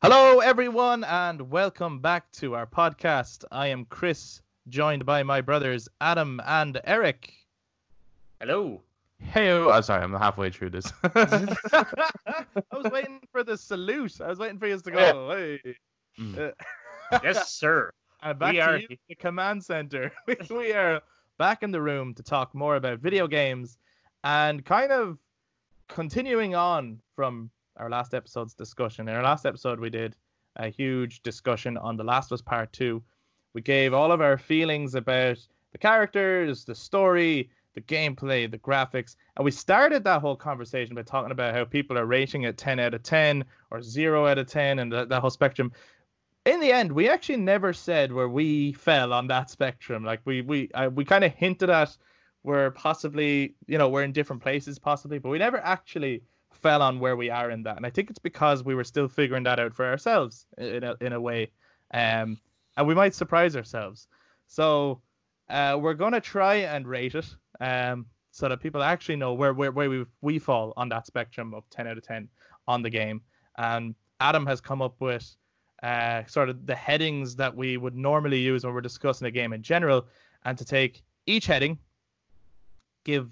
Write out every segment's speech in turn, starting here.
Hello, everyone, and welcome back to our podcast. I am Chris, joined by my brothers Adam and Eric. Hello. Hey, oh, sorry, I'm halfway through this. I was waiting for the salute. I was waiting for you to go. Hey. Yes, sir. And back to you, the command center. We are back in the room to talk more about video games and kind of continuing on from our last episode's discussion. In our last episode, we did a huge discussion on The Last of Us Part 2. We gave all of our feelings about the characters, the story, the gameplay, the graphics, and we started that whole conversation by talking about how people are rating it 10 out of 10 or 0 out of 10 and that whole spectrum. In the end, we actually never said where we fell on that spectrum. Like we kind of hinted at we're possibly, we're in different places possibly, but we never actually fell on where we are in that. And I think it's because we were still figuring that out for ourselves in a way. And we might surprise ourselves. So we're going to try and rate it so that people actually know where we fall on that spectrum of 10 out of 10 on the game. And Adam has come up with sort of the headings that we would normally use when we're discussing a game in general, and to take each heading, give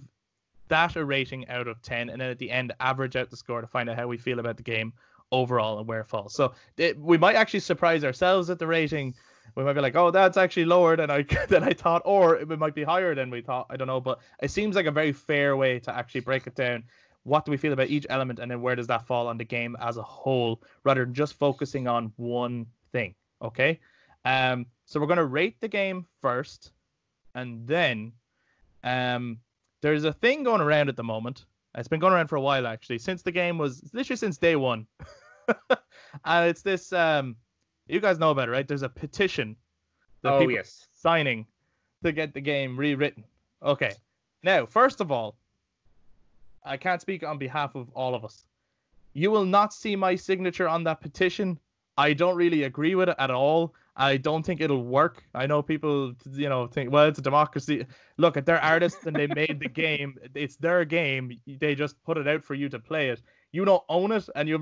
that a rating out of 10, and then at the end average out the score to find out how we feel about the game overall and where it falls. So we might actually surprise ourselves at the rating. We might be like, oh, that's actually lower than I thought, or it might be higher than we thought. I don't know, but it seems like a very fair way to actually break it down. What do we feel about each element, and then where does that fall on the game as a whole, rather than just focusing on one thing, okay? So we're going to rate the game first, and then there's a thing going around at the moment. It's been going around for a while, actually, since the game was literally since day one. And it's this, you guys know about it, right? There's a petition that people are signing to get the game rewritten. Okay. Now, first of all, I can't speak on behalf of all of us. You will not see my signature on that petition. I don't really agree with it at all. I don't think it'll work. I know people, think, well, it's a democracy. Look, they're artists and they made the game. It's their game. They just put it out for you to play it. You don't own it, and you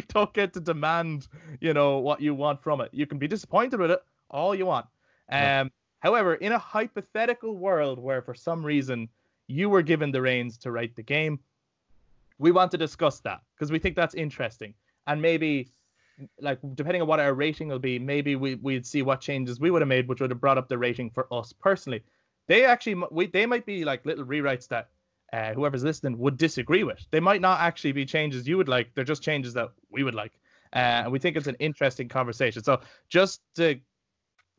don't get to demand, what you want from it. You can be disappointed with it all you want. However, in a hypothetical world where for some reason you were given the reins to write the game, we want to discuss that because we think that's interesting. And maybe, like, depending on what our rating will be, maybe we'd see what changes we would have made, which would have brought up the rating for us personally. They might be like little rewrites that whoever's listening would disagree with. They might not actually be changes you would like. They're just changes that we would like. And we think it's an interesting conversation. So just to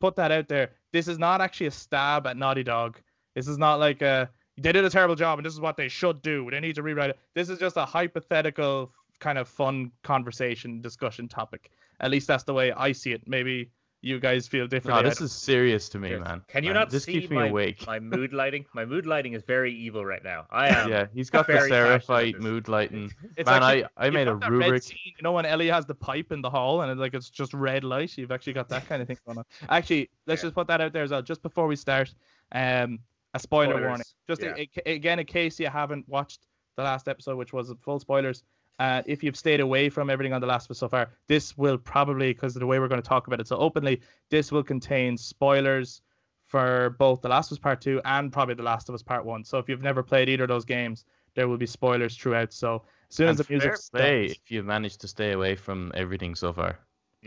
put that out there, this is not actually a stab at Naughty Dog. This is not like they did a terrible job and this is what they should do. They need to rewrite it. This is just a hypothetical kind of fun conversation discussion topic. At least that's the way I see it. Maybe you guys feel differently. No, this is serious to me, man. Can you not this see keeps me awake. My mood lighting? My mood lighting is very evil right now. I am. Yeah, he's got the Seraphite mood lighting. It's man, actually, I made a rubric. Scene, when Ellie has the pipe in the hall and it's just red light. You've actually got that kind of thing going on. Actually, let's just put that out there as well. Just before we start, a spoiler warning. Just again, in case you haven't watched the last episode, which was full spoilers. If you've stayed away from everything on The Last of Us so far, this will probably, because of the way we're going to talk about it so openly, this will contain spoilers for both The Last of Us Part 2 and probably The Last of Us Part 1. So if you've never played either of those games, there will be spoilers throughout. So as soon as the music starts, if you've managed to stay away from everything so far.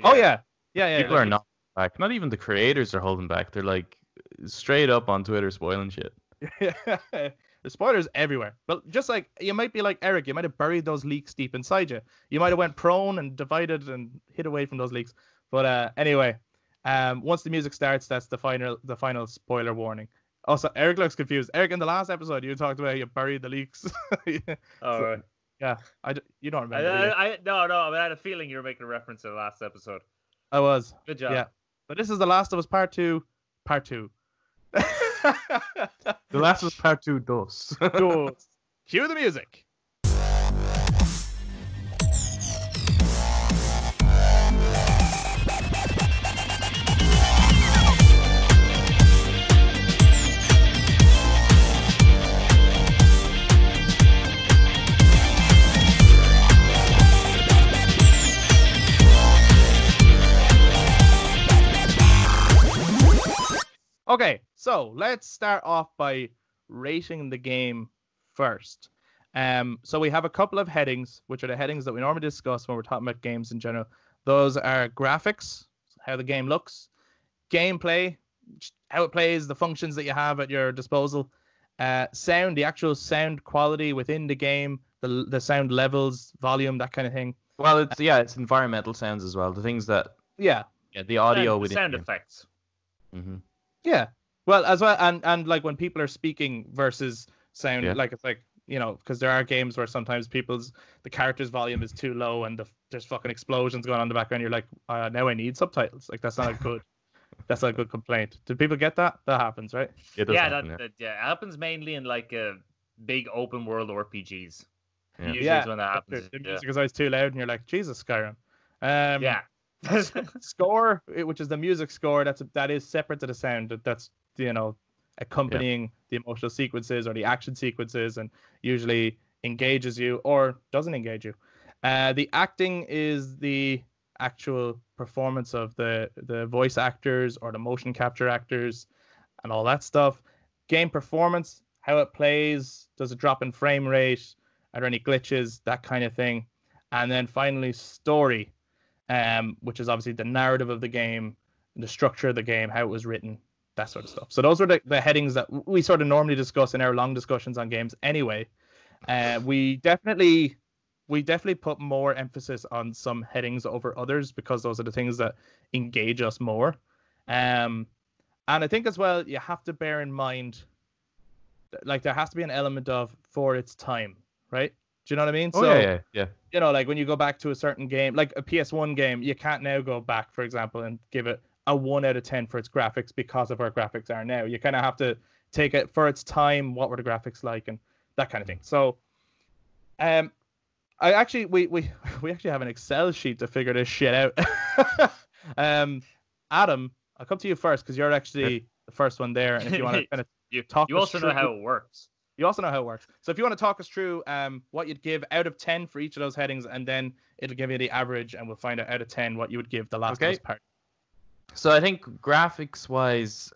Oh, yeah. People are not back. Not even the creators are holding back. They're like straight up on Twitter spoiling shit. The spoilers everywhere. But just like, you might be like Eric, you might have buried those leaks deep inside you. You might have went prone and divided and hid away from those leaks. But anyway, once the music starts, that's the final spoiler warning. Also, Eric looks confused. Eric, in the last episode, you talked about how you buried the leaks. Right. Yeah, you don't remember. No. I had a feeling you were making a reference to the last episode. I was. Good job. Yeah, but this is The Last of Us Part 2. Part 2. The Last of Us Part 2 does. Cue the music. Okay, so let's start off by rating the game first. So we have a couple of headings, which are the headings that we normally discuss when we're talking about games in general. Those are graphics, how the game looks, gameplay, how it plays, the functions that you have at your disposal, sound, the actual sound quality within the game, the sound levels, volume, that kind of thing. Well, it's environmental sounds as well. The things that Yeah, the audio Sound, within sound the game. effects. Mm-hmm. yeah. Well, as well, and like when people are speaking versus sound, Yeah. like it's like, because there are games where sometimes the character's volume is too low and there's fucking explosions going on in the background. You're like, now I need subtitles. Like that's not a good complaint. Did people get that? That happens, right? It does Yeah, happen, that happens mainly in like big open world RPGs. Yeah. Usually Yeah, is when that happens. the music is always too loud, and you're like, Jesus, Skyrim. Yeah. Score, which is the music score, that is separate to the sound. That's accompanying the emotional sequences or the action sequences, and usually engages you or doesn't engage you. The acting is the actual performance of the voice actors or the motion capture actors and all that stuff. Game performance, how it plays, does it drop in frame rate, are there any glitches, that kind of thing. And then finally story, which is obviously the narrative of the game, the structure of the game, how it was written, that sort of stuff. So those were the headings that we sort of normally discuss in our long discussions on games anyway. We definitely put more emphasis on some headings over others because those are the things that engage us more. And I think as well, you have to bear in mind, like there has to be an element of for its time, right? Do you know what I mean? Oh, So, yeah. like when you go back to a certain game, like a PS1 game, you can't now go back, for example, and give it a 1 out of 10 for its graphics because of where graphics are now. You kind of have to take it for its time, what were the graphics like, and that kind of thing. So, I actually we actually have an Excel sheet to figure this shit out. Adam, I'll come to you first because you're actually the first one there, and if you want to kind of talk, you also know how it works. You also know how it works. So if you want to talk us through what you'd give out of 10 for each of those headings, and then it'll give you the average, and we'll find out of 10 what you would give the last of us part. So I think graphics-wise,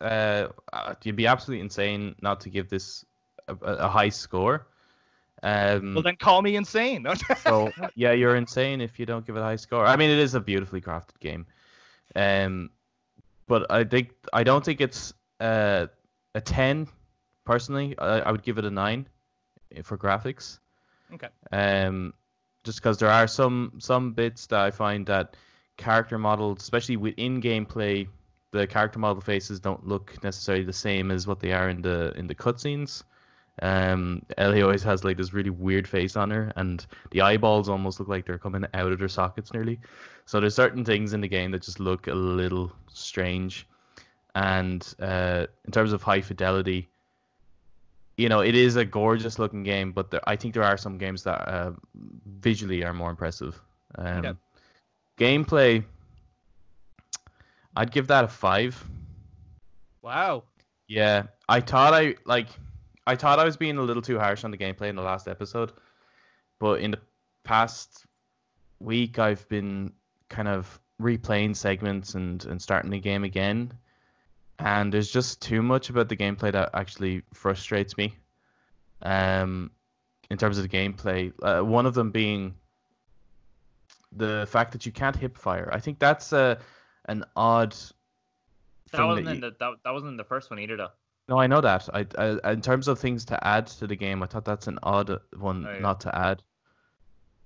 you'd be absolutely insane not to give this a high score. Well, then call me insane. So yeah, you're insane if you don't give it a high score. I mean, it is a beautifully crafted game, but I don't think it's a 10. Personally, I would give it a 9 for graphics. Okay. Just because there are some bits that I find that character models, especially within gameplay, the character model faces don't look necessarily the same as what they are in the cutscenes. Ellie always has like this really weird face on her, and the eyeballs almost look like they're coming out of their sockets nearly. So there's certain things in the game that just look a little strange. And in terms of high fidelity, it is a gorgeous looking game, but I think there are some games that visually are more impressive. Gameplay, I'd give that a 5. Wow. Yeah, I thought I was being a little too harsh on the gameplay in the last episode, but in the past week I've been kind of replaying segments and starting the game again. And there's just too much about the gameplay that actually frustrates me. In terms of the gameplay, one of them being the fact that you can't hip fire. I think that's an odd. That wasn't in the first one either, though. No, I know that. I in terms of things to add to the game, I thought that's an odd one not to add.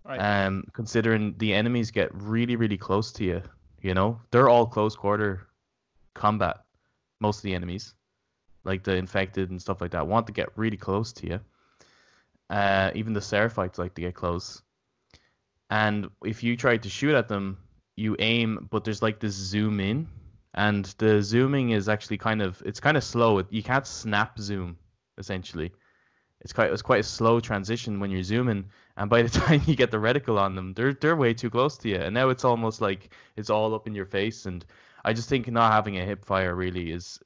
Right. Considering the enemies get really, really close to you, they're all close quarter combat. Most of the enemies, like the infected and stuff like that, want to get really close to you. Even the Seraphites like to get close. And if you try to shoot at them, you aim, but there's like this zoom in, and the zooming is actually kind of slow. You can't snap zoom, essentially. It's quite a slow transition when you're zooming, and by the time you get the reticle on them, they're way too close to you, and now it's almost like it's all up in your face. And I just think not having a hip fire really is,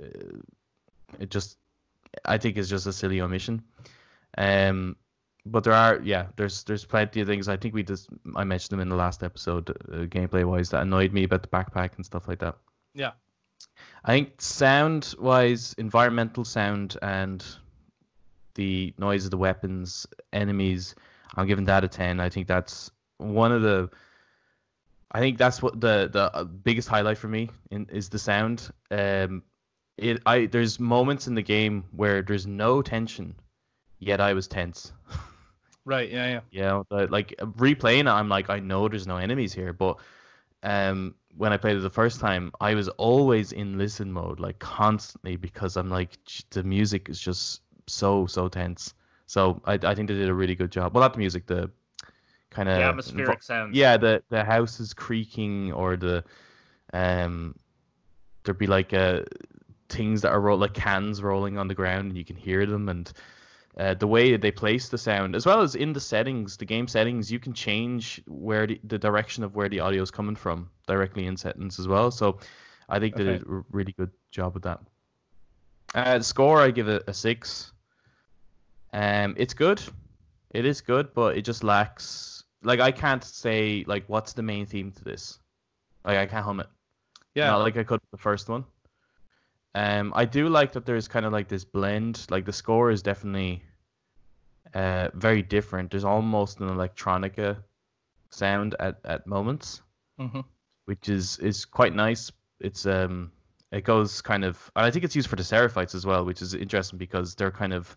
I think it's just a silly omission. But there's plenty of things. I think I mentioned them in the last episode, gameplay wise, that annoyed me about the backpack and stuff like that. Yeah. I think sound-wise, environmental sound and the noise of the weapons, enemies, I'm giving that a 10. I think that's one of the. I think that's what the biggest highlight for me is the sound. There's moments in the game where there's no tension, yet I was tense. Right. Yeah. Like replaying it, I'm like, I know there's no enemies here, but when I played it the first time, I was always in listen mode, like constantly, because I'm like, the music is just so tense. So I think they did a really good job. Well, not the music, the kind of atmospheric sounds. Yeah, the houses creaking, or the there'd be like things that are like cans rolling on the ground, and you can hear them, and the way they place the sound, as well as in the settings, the game settings, you can change where the direction of where the audio is coming from directly in settings as well. So I think they did a really good job with that. The score, I give it a 6. It's good. It is good, but it just lacks. Like, I can't say like what's the main theme to this. Like, I can't hum it. Yeah. Not like I could with the first one. I do like that there's kind of like this blend. Like, the score is definitely very different. There's almost an electronica sound at moments, which is quite nice. It's it goes kind of, and I think it's used for the Seraphites as well, which is interesting because they're kind of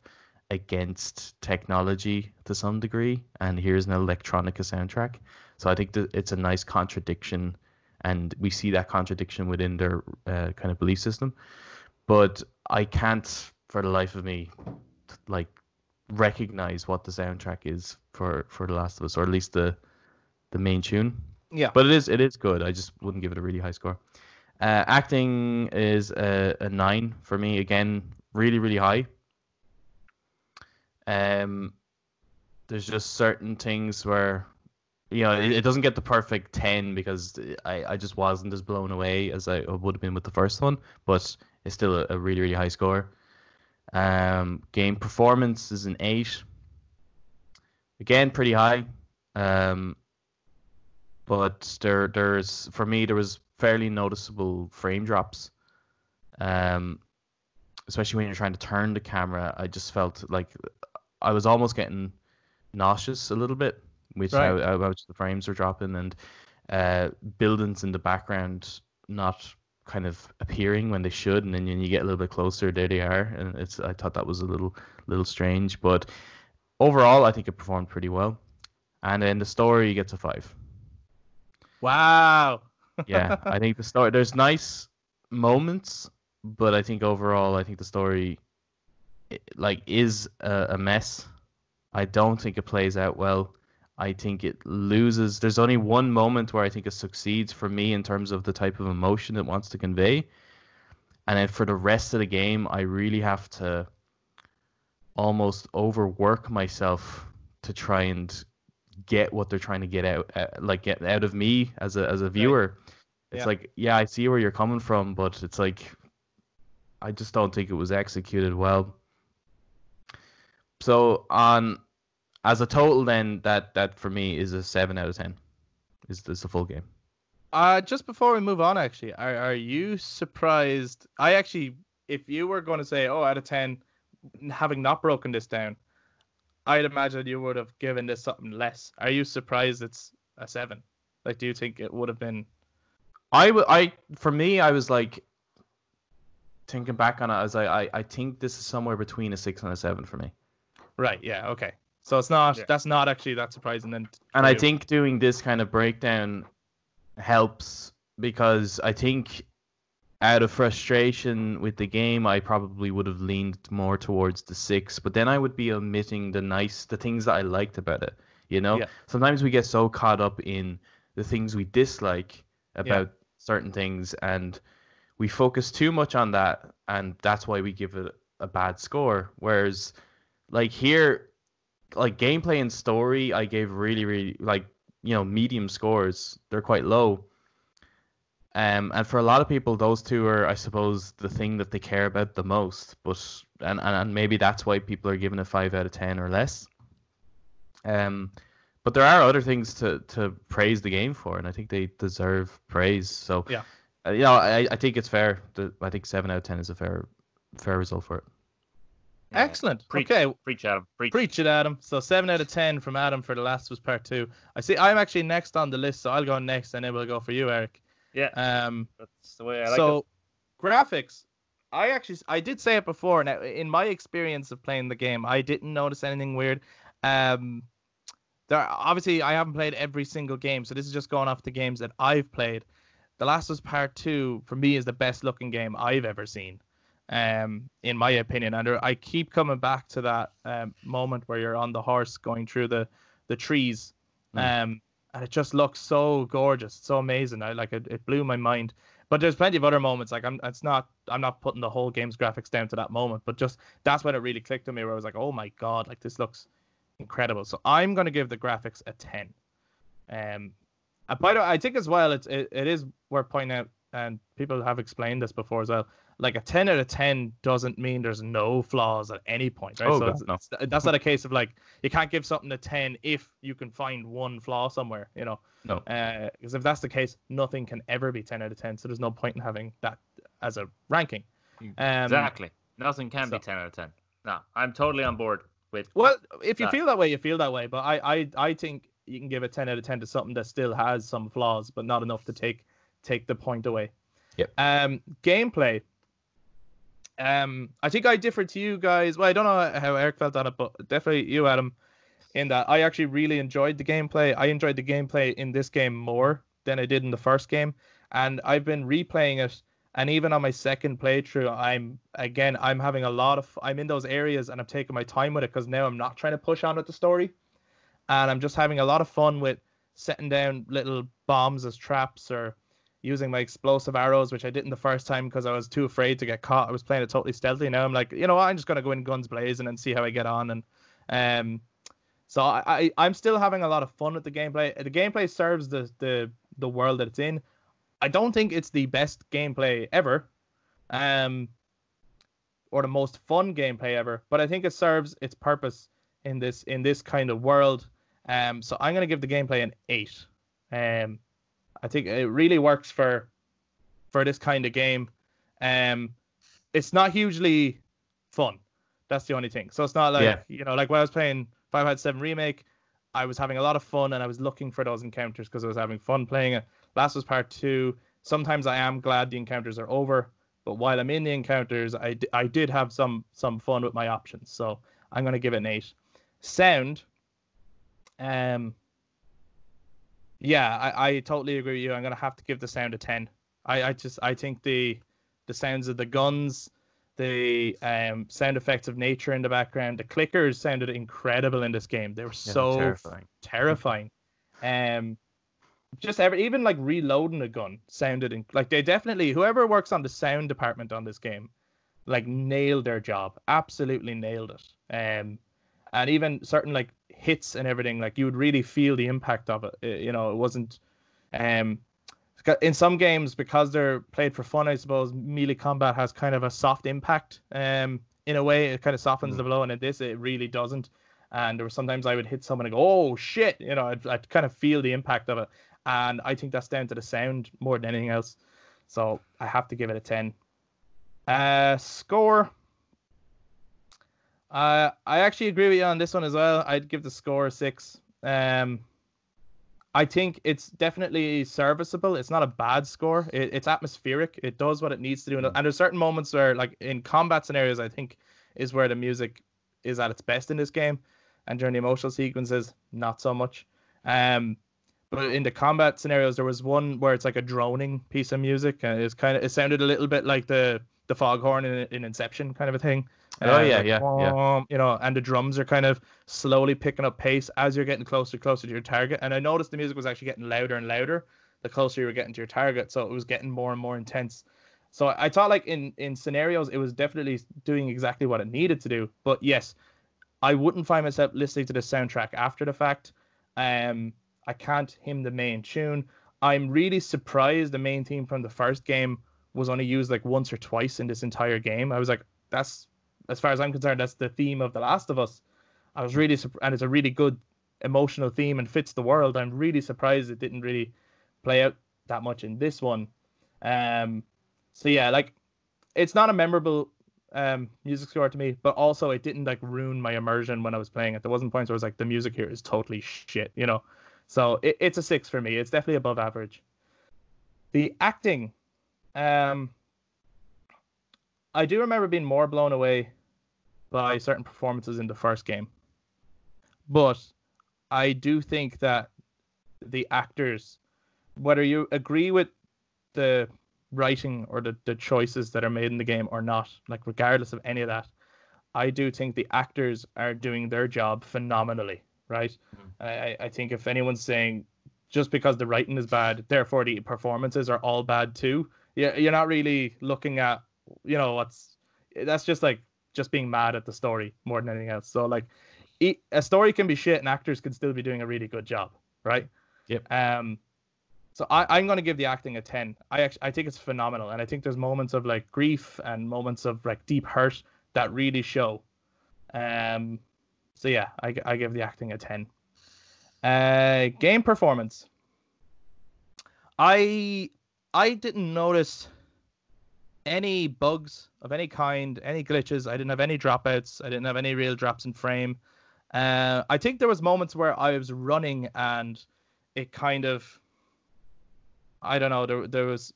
against technology to some degree, and here's an electronica soundtrack. So I think that it's a nice contradiction, and we see that contradiction within their kind of belief system. But I can't, for the life of me, like recognize what the soundtrack is for The Last of Us, or at least the main tune. Yeah. But it is good. I just wouldn't give it a really high score. Acting is a 9 for me. Again, really high. There's just certain things where, it doesn't get the perfect 10 because I just wasn't as blown away as I would have been with the first one, but it's still a really high score. Game performance is an 8. Again, pretty high. But there's for me there was fairly noticeable frame drops. Especially when you're trying to turn the camera, I just felt like I was almost getting nauseous a little bit, which how much the frames were dropping, and buildings in the background not kind of appearing when they should, and then when you get a little bit closer, there they are, and I thought that was a little strange, but overall I think it performed pretty well. And then the story gets a 5. Wow. Yeah, I think the story, there's nice moments, but I think overall, I think the story is a mess. I don't think it plays out well. I think it loses. There's only one moment where I think it succeeds for me in terms of the type of emotion it wants to convey. And then for the rest of the game, I really have to almost overwork myself to try and get what they're trying to get out, get out of me as a viewer. It's like, yeah, I see where you're coming from, but it's like, I just don't think it was executed well. So as a total, then that for me is a 7 out of 10. Is this a full game? Just before we move on, actually, are you surprised? If you were going to say, out of 10, having not broken this down, I'd imagine you would have given this something less. Are you surprised it's a 7? Like, do you think it would have been? For me, I was like, thinking back on it, I think this is somewhere between a 6 and a 7 for me. Right. Yeah. Okay. So it's not. Yeah. That's not actually that surprising then. And I think doing this kind of breakdown helps, because I think out of frustration with the game, I probably would have leaned more towards the 6, but then I would be omitting the things that I liked about it. Yeah. Sometimes we get so caught up in the things we dislike about certain things, and we focus too much on that, and that's why we give it a bad score. Whereas, like here, like gameplay and story, I gave really medium scores. They're quite low. And for a lot of people, those two are, I suppose, the thing that they care about the most. But and maybe that's why people are giving it 5 out of 10 or less. But there are other things to praise the game for, and I think they deserve praise. So I think it's fair. I think 7 out of 10 is a fair result for it. Yeah. Excellent. Preach, okay. Preach, Adam. Preach it, Adam. So 7 out of 10 from Adam for The Last of Us Part 2. I see I'm actually next on the list, so I'll go next and then we'll go for you, Eric. Yeah. That's the way I like it. So, graphics. I did say it before. Now, in my experience of playing the game, I didn't notice anything weird. Obviously, I haven't played every single game, so this is just going off the games that I've played. The Last of Us Part 2, for me, is the best looking game I've ever seen, in my opinion. And I keep coming back to that moment where you're on the horse going through the trees, and it just looks so gorgeous, so amazing. It blew my mind. But there's plenty of other moments. Like I'm not putting the whole game's graphics down to that moment, but just that's when it really clicked on me, where I was like, oh my god, like this looks incredible. So I'm gonna give the graphics a 10. By the way, I think as well it is worth pointing out, and people have explained this before as well. Like a 10 out of 10 doesn't mean there's no flaws at any point, right? That's not a case of like you can't give something a 10 if you can find one flaw somewhere, you know. No. Because if that's the case, nothing can ever be 10 out of 10. So there's no point in having that as a ranking. Exactly. Nothing can be 10 out of 10. No, I'm totally on board with. Well, if you feel that way, you feel that way. But I think you can give a 10 out of 10 to something that still has some flaws, but not enough to take the point away. Yep. Gameplay. I think I differ to you guys. Well, I don't know how Eric felt on it, but definitely you, Adam, in that I actually really enjoyed the gameplay. I enjoyed the gameplay in this game more than I did in the first game, and I've been replaying it. And even on my second playthrough, I'm having I'm in those areas and I'm taking my time with it, because now I'm not trying to push on with the story, and I'm just having a lot of fun with setting down little bombs as traps or using my explosive arrows, which I didn't the first time because I was too afraid to get caught. I was playing it totally stealthy. Now I'm like, you know what, I'm just going to go in guns blazing and see how I get on. And so I'm still having a lot of fun with the gameplay. The gameplay serves the world that it's in. I don't think it's the best gameplay ever, or the most fun gameplay ever, but I think it serves its purpose in this kind of world. So I'm going to give the gameplay an 8. I think it really works for this kind of game. It's not hugely fun. That's the only thing. So it's not like, like when I was playing 5.7 Remake, I was having a lot of fun and I was looking for those encounters because I was having fun playing it. Last was Part 2. Sometimes I am glad the encounters are over, but while I'm in the encounters, I did have some fun with my options. So I'm going to give it an 8. Sound. Yeah, I totally agree with you. I'm going to have to give the sound a 10. I think the sounds of the guns, the sound effects of nature in the background, the clickers sounded incredible in this game. They were so terrifying. Even like reloading a gun sounded like they definitely, whoever works on the sound department on this game, like nailed their job, absolutely nailed it. And even certain like hits and everything, like you would really feel the impact of it. It wasn't in some games, because they're played for fun, I suppose melee combat has kind of a soft impact. In a way, it kind of softens the blow, and in this it really doesn't. And there were sometimes I would hit someone and go, oh shit, I'd kind of feel the impact of it. And I think that's down to the sound more than anything else. So I have to give it a 10. Score. I actually agree with you on this one as well. I'd give the score a 6. I think it's definitely serviceable. It's not a bad score. It's atmospheric. It does what it needs to do. And there's certain moments where, like in combat scenarios, I think is where the music is at its best in this game. And during the emotional sequences, not so much. But in the combat scenarios, there was one where it's like a droning piece of music, and it sounded a little bit like the foghorn in Inception kind of a thing. Yeah. And the drums are kind of slowly picking up pace as you're getting closer to your target. And I noticed the music was actually getting louder and louder the closer you were getting to your target, so it was getting more and more intense. So I thought, like in scenarios, it was definitely doing exactly what it needed to do. But yes, I wouldn't find myself listening to the soundtrack after the fact. I can't hum the main tune. I'm really surprised the main theme from the first game was only used like once or twice in this entire game. I was like, that's, as far as I'm concerned, that's the theme of The Last of Us. I was really and it's a really good emotional theme and fits the world. I'm really surprised it didn't really play out that much in this one. So yeah, like it's not a memorable music score to me, but also it didn't like ruin my immersion when I was playing it. There wasn't points where I was like, the music here is totally shit, you know. So it's a 6 for me. It's definitely above average. The acting, I do remember being more blown away by certain performances in the first game, but I do think that the actors, whether you agree with the writing or the choices that are made in the game or not, like regardless of any of that, I do think the actors are doing their job phenomenally, right? I think if anyone's saying just because the writing is bad, therefore the performances are all bad too, you're not really looking at, you know, that's just like just being mad at the story more than anything else. So like a story can be shit and actors can still be doing a really good job, right? Yep. So I'm going to give the acting a 10. I think it's phenomenal, and I think there's moments of like grief and moments of like deep hurt that really show. So yeah, I give the acting a 10. Game performance. I didn't notice any bugs of any kind, any glitches. I didn't have any dropouts. I didn't have any real drops in frame. I think there was moments where I was running and it kind of, I don't know, there was,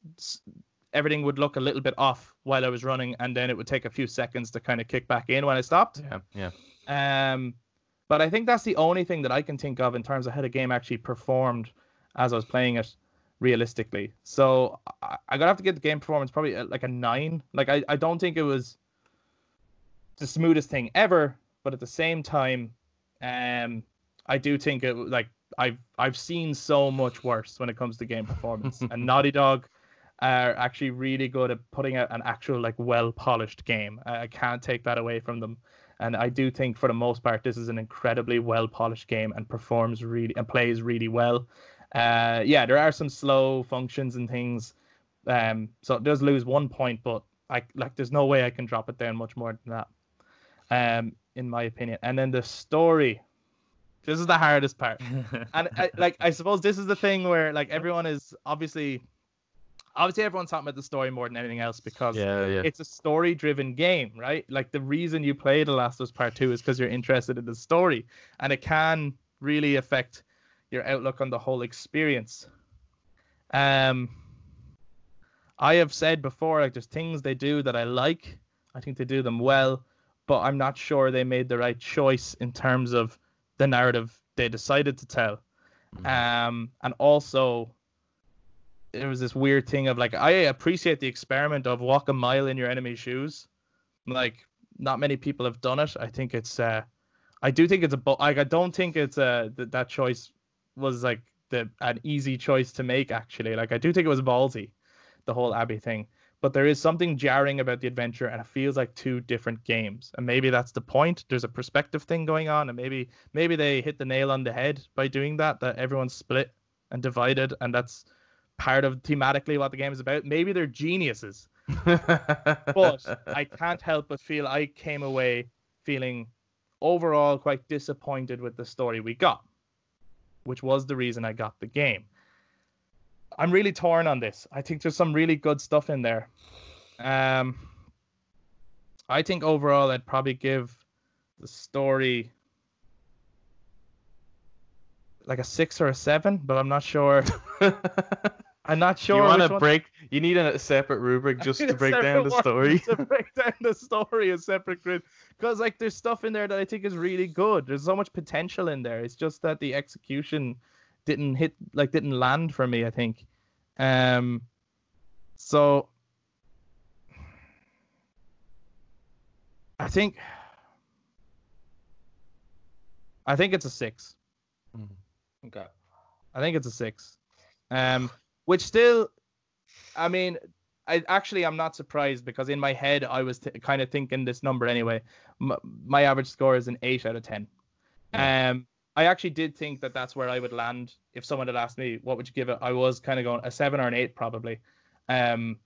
everything would look a little bit off while I was running, and then it would take a few seconds to kind of kick back in when I stopped. Yeah. But I think that's the only thing that I can think of in terms of how the game actually performed as I was playing it realistically. So I'm going to have to give the game performance probably like a 9. Like I don't think it was the smoothest thing ever, but at the same time, I do think it, like, I've seen so much worse when it comes to game performance, and Naughty Dog are actually really good at putting out an actual like well polished game. I can't take that away from them, and I do think for the most part this is an incredibly well polished game and performs really and plays really well. Yeah, there are some slow functions and things, so it does lose 1 point, but there's no way I can drop it down much more than that, in my opinion. And then the story. This is the hardest part. And I suppose this is the thing where like everyone is obviously everyone's talking about the story more than anything else because it's a story driven game, right? Like the reason you play The Last of Us Part 2 is because you're interested in the story, and it can really affect your outlook on the whole experience. I have said before, like there's things they do that I like. I think they do them well, but I'm not sure they made the right choice in terms of the narrative they decided to tell. And also there was this weird thing of like, I appreciate the experiment of walk a mile in your enemy's shoes. Like not many people have done it. I think it's I do think it's I don't think it's that choice was like an easy choice to make actually. Like I do think it was ballsy, the whole Abby thing. But there is something jarring about the adventure, and it feels like two different games. And maybe that's the point. There's a perspective thing going on, and maybe they hit the nail on the head by doing that everyone's split and divided, and that's part of thematically what the game is about. Maybe they're geniuses. But I can't help but feel I came away feeling overall quite disappointed with the story we got, which was the reason I got the game. I'm really torn on this. I think there's some really good stuff in there. I think overall I'd probably give the story like a 6 or a 7, but I'm not sure. I'm not sure. You want to break? You need a separate rubric just to break down the story. To break down the story, a separate grid, because like there's stuff in there that I think is really good. There's so much potential in there. It's just that the execution didn't land for me, I think. So I think it's a 6. Okay. I think it's a 6. Which still, I mean, I'm not surprised because in my head I was kind of thinking this number anyway. My average score is an 8 out of 10. I actually did think that that's where I would land if someone had asked me what would you give it. I was kind of going a 7 or an 8 probably, and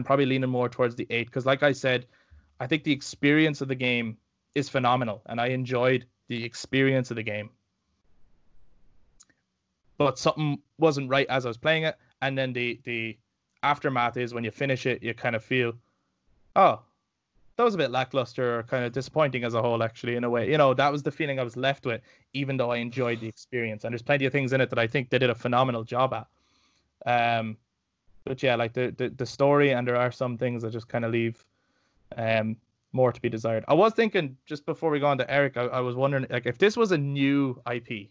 probably leaning more towards the 8 because, like I said, I think the experience of the game is phenomenal, and I enjoyed the experience of the game. But something wasn't right as I was playing it, and then the aftermath is when you finish it, you kind of feel, oh, that was a bit lackluster or kind of disappointing as a whole, actually, in a way. That was the feeling I was left with, even though I enjoyed the experience. And there's plenty of things in it that I think they did a phenomenal job at. But yeah, like the story, and there are some things that just kind of leave more to be desired. I was thinking, just before we go on to Eric, I was wondering, like, if this was a new IP,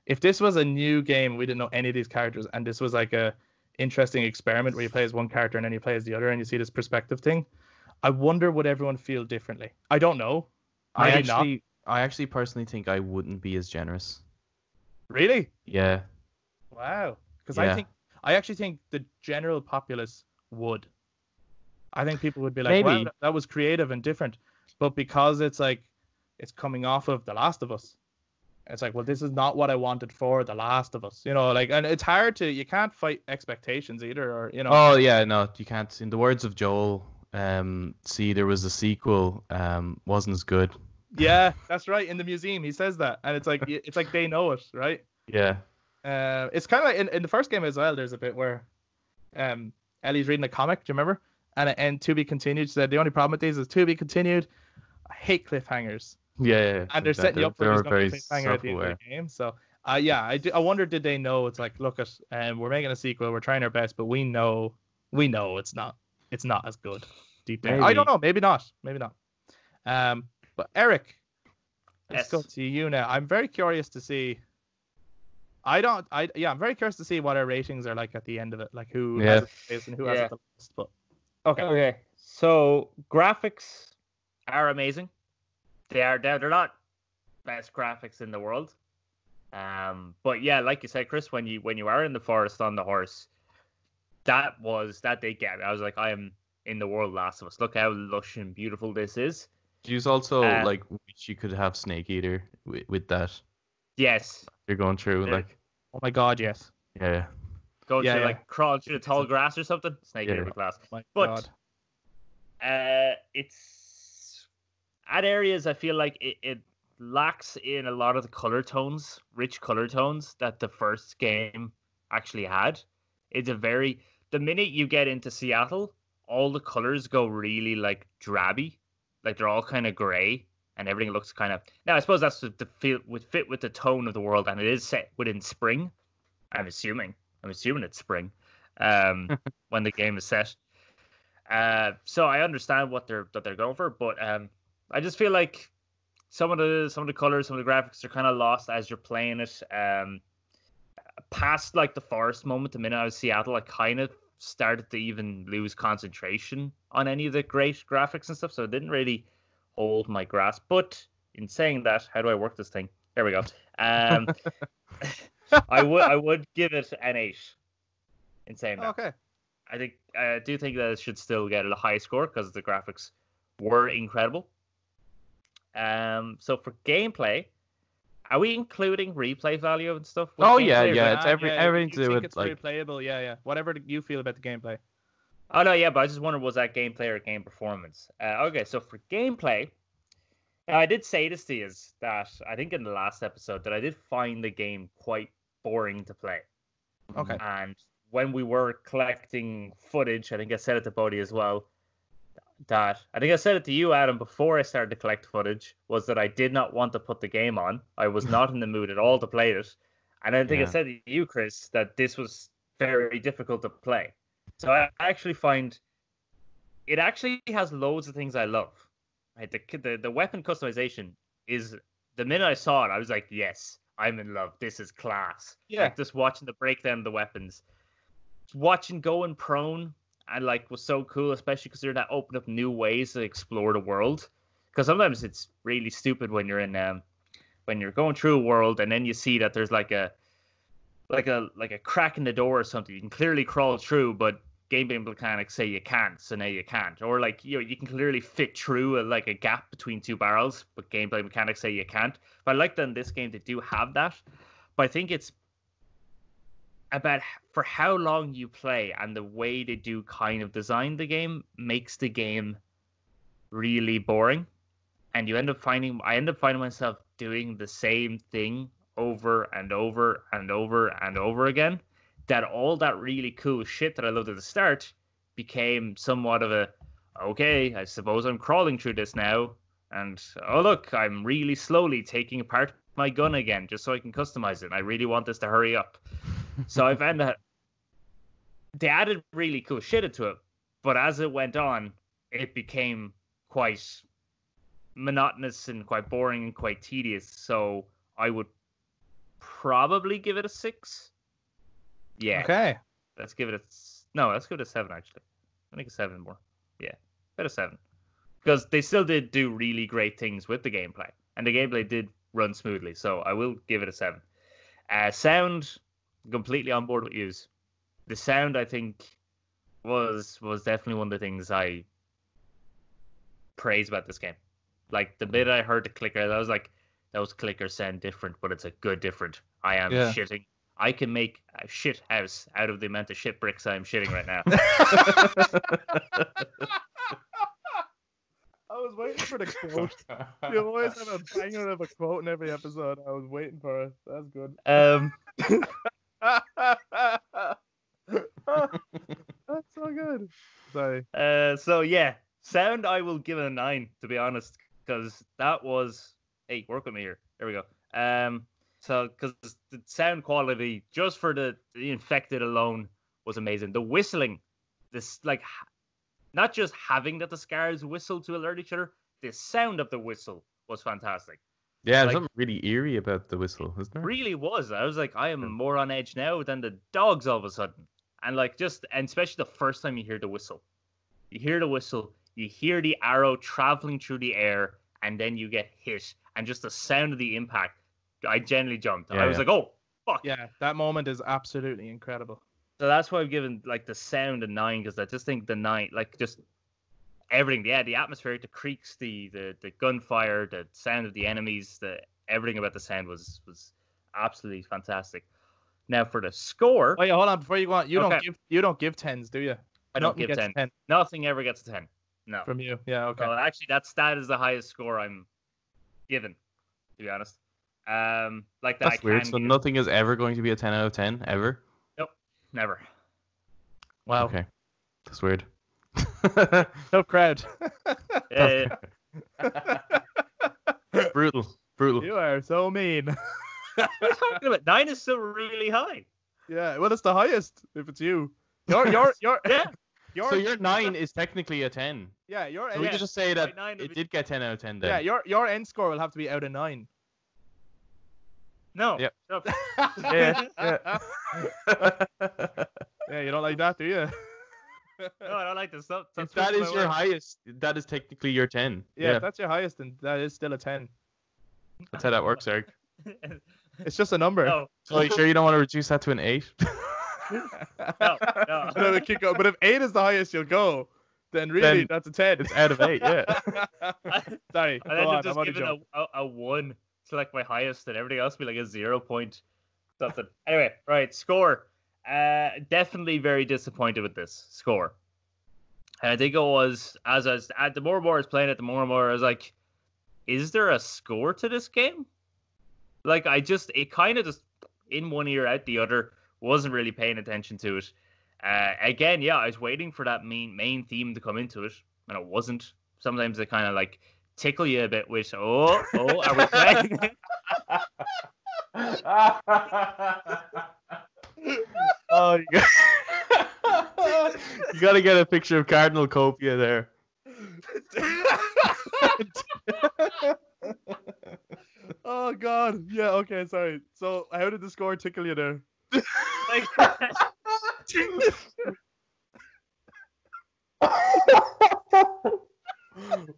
if this was a new game, we didn't know any of these characters, and this was like a interesting experiment where you play as one character and then you play as the other, and you see this perspective thing, I wonder, would everyone feel differently? I don't know. I actually personally think I wouldn't be as generous. Really? Yeah. Wow. Because Yeah. I actually think the general populace would. I think people would be like, Maybe. wow, that was creative and different. But because it's coming off of The Last of Us, it's like, well, this is not what I wanted for The Last of Us. And it's hard you can't fight expectations either, or. Oh yeah, no, you can't. In the words of Joel, see, there was a sequel, wasn't as good. Yeah, that's right. In the museum, he says that, and it's like they know it, right? Yeah. It's kind of like in the first game as well. There's a bit where Ellie's reading a comic. Do you remember? And to be continued. She said the only problem with these is to be continued. I hate cliffhangers. Yeah. And they're setting you up for there's going to be a cliffhanger at the end self-aware. of the game. So I wonder, did they know? It's like, look, we're making a sequel. We're trying our best, but we know it's not as good deep down. I don't know. Maybe not. But Eric, let's go to you now. I'm very curious to see. I'm very curious to see what our ratings are like at the end of it, like who has it the best and who has it the least. But okay. So graphics are amazing. They're not best graphics in the world. But yeah, like you said, Chris, when you are in the forest on the horse, that they get me. I was like, I am in the world Last of Us. Look how lush and beautiful this is. Do you also wish you could have Snake Eater with that? Yes. You're going through like. Oh my God, yes. Yeah. Go through like crawl through the tall grass or something. Snake Eater with glass. My God. It's at areas I feel like it lacks in a lot of the rich color tones that the first game actually had. It's the minute you get into Seattle, all the colors go really like drabby. Like they're all kind of gray and everything looks kind of. Now I suppose that's fit with the tone of the world, and it is set within spring. I'm assuming it's spring, when the game is set. So I understand what they're going for, but I just feel like some of the colors, some of the graphics are kind of lost as you're playing it. Past like the forest moment, the minute I was Seattle, I kind of started to even lose concentration on any of the great graphics and stuff, so it didn't really hold my grasp. But in saying that, how do I work this thing? There we go. I would give it an 8. In saying that, okay. I do think that it should still get a high score because the graphics were incredible. So for gameplay, are we including replay value and stuff? Oh yeah. It's everything to do with it's like replayable. Yeah. Whatever you feel about the gameplay. Oh no, yeah, but I just wondered, was that gameplay or game performance? Okay, so for gameplay, now I did say this to you that I think in the last episode that I did find the game quite boring to play. Okay. And when we were collecting footage, I think I said it to Bodhi as well. I think I said it to you, Adam, before I started to collect footage, was that I did not want to put the game on. I was not in the mood at all to play it. And I think I said to you, Chris, that this was very difficult to play. So I actually find it actually has loads of things I love. Right? The weapon customization is, the minute I saw it, I was like, yes, I'm in love. This is class. Yeah. Like just watching the breakdown of the weapons. Watching going prone and was so cool, especially because they're that open up new ways to explore the world. Because sometimes it's really stupid when you're in when you're going through a world and then you see that there's like a crack in the door or something. You can clearly crawl through, but gameplay mechanics say you can't, so now you can't. Or you can clearly fit through a gap between two barrels, but gameplay mechanics say you can't. But I like that in this game they do have that. But I think it's about for how long you play, and the way they do kind of design the game makes the game really boring. And I end up finding myself doing the same thing over and over and over and over again. that all that really cool shit that I loved at the start became somewhat of a, okay, I suppose I'm crawling through this now. And, oh, look, I'm really slowly taking apart my gun again just so I can customize it. And I really want this to hurry up. So I found that they added really cool shit into it. But as it went on, it became quite monotonous and quite boring and quite tedious. So I would probably give it a 6. Yeah. Okay. Let's give it a 7, actually. I think a 7 more. Yeah. About a 7. Because they still did do really great things with the gameplay. And the gameplay did run smoothly. So I will give it a 7. Sound, completely on board with yous. The sound, I think, was definitely one of the things I praise about this game. Like, the bit I heard the clicker, I was like, those clickers sound different, but it's a good different. I am shitting. I can make a shit house out of the amount of shit bricks I'm shitting right now. I was waiting for the quote. You always have a banger of a quote in every episode. I was waiting for it. That's good. That's so good. Sorry. So yeah, sound I will give it a 9, to be honest, because that was. Hey, work with me here. There we go. So because the sound quality just for the infected alone was amazing. The whistling, this like not just having that the scars whistle to alert each other, the sound of the whistle was fantastic. Yeah, there's something really eerie about the whistle, isn't there? Really was. I was like, I am more on edge now than the dogs all of a sudden. And especially the first time you hear the whistle. You hear the whistle, you hear the arrow traveling through the air, and then you get hit. And just the sound of the impact, I genuinely jumped. I was like, oh, fuck. Yeah, that moment is absolutely incredible. So that's why I've given like the sound a 9, because I just think the 9, like just everything, the atmosphere, the creaks, the gunfire, the sound of the enemies, everything about the sound was absolutely fantastic. Now for the score. Oh yeah, hold on before you go on. You don't give 10s, do you? I don't give 10. Nothing ever gets a 10. No. From you, yeah, okay. So actually, that is the highest score I'm given, to be honest. Like that. That's weird. So nothing is ever going to be a 10 out of 10 ever. Nope, never. Wow. Okay, that's weird. Tough crowd. Yeah. Brutal. You are so mean. What are you talking about? 9 is still really high. Yeah, well, it's the highest if it's you. Your yeah. So your 9 is technically a 10. Yeah, so we could just say that it did get 10 out of 10 then. Yeah, your end score will have to be out of 9. No. Yep. Yeah. Yeah, you don't like that, do you? No, I don't like this stuff. If that is your highest, that is technically your 10. Yeah, if that's your highest, then that is still a 10. That's how that works, Eric. It's just a number. No. So are you sure you don't want to reduce that to an 8? No. But if 8 is the highest you'll go, then really that's a 10. It's out of 8, yeah. Sorry. I ended up just giving a 1 to like my highest, and everything else be like a 0 point something. Anyway, right, score. Definitely very disappointed with this score. And I think it was the more and more I was playing it, the more and more I was like, is there a score to this game? Like it kind of just in one ear out the other. Wasn't really paying attention to it. Again, yeah, I was waiting for that main theme to come into it, and it wasn't. Sometimes they kind of like tickle you a bit with, are we playing? Oh, you gotta get a picture of Cardinal Copia there. Oh God, yeah, okay, sorry. So how did the score tickle you there?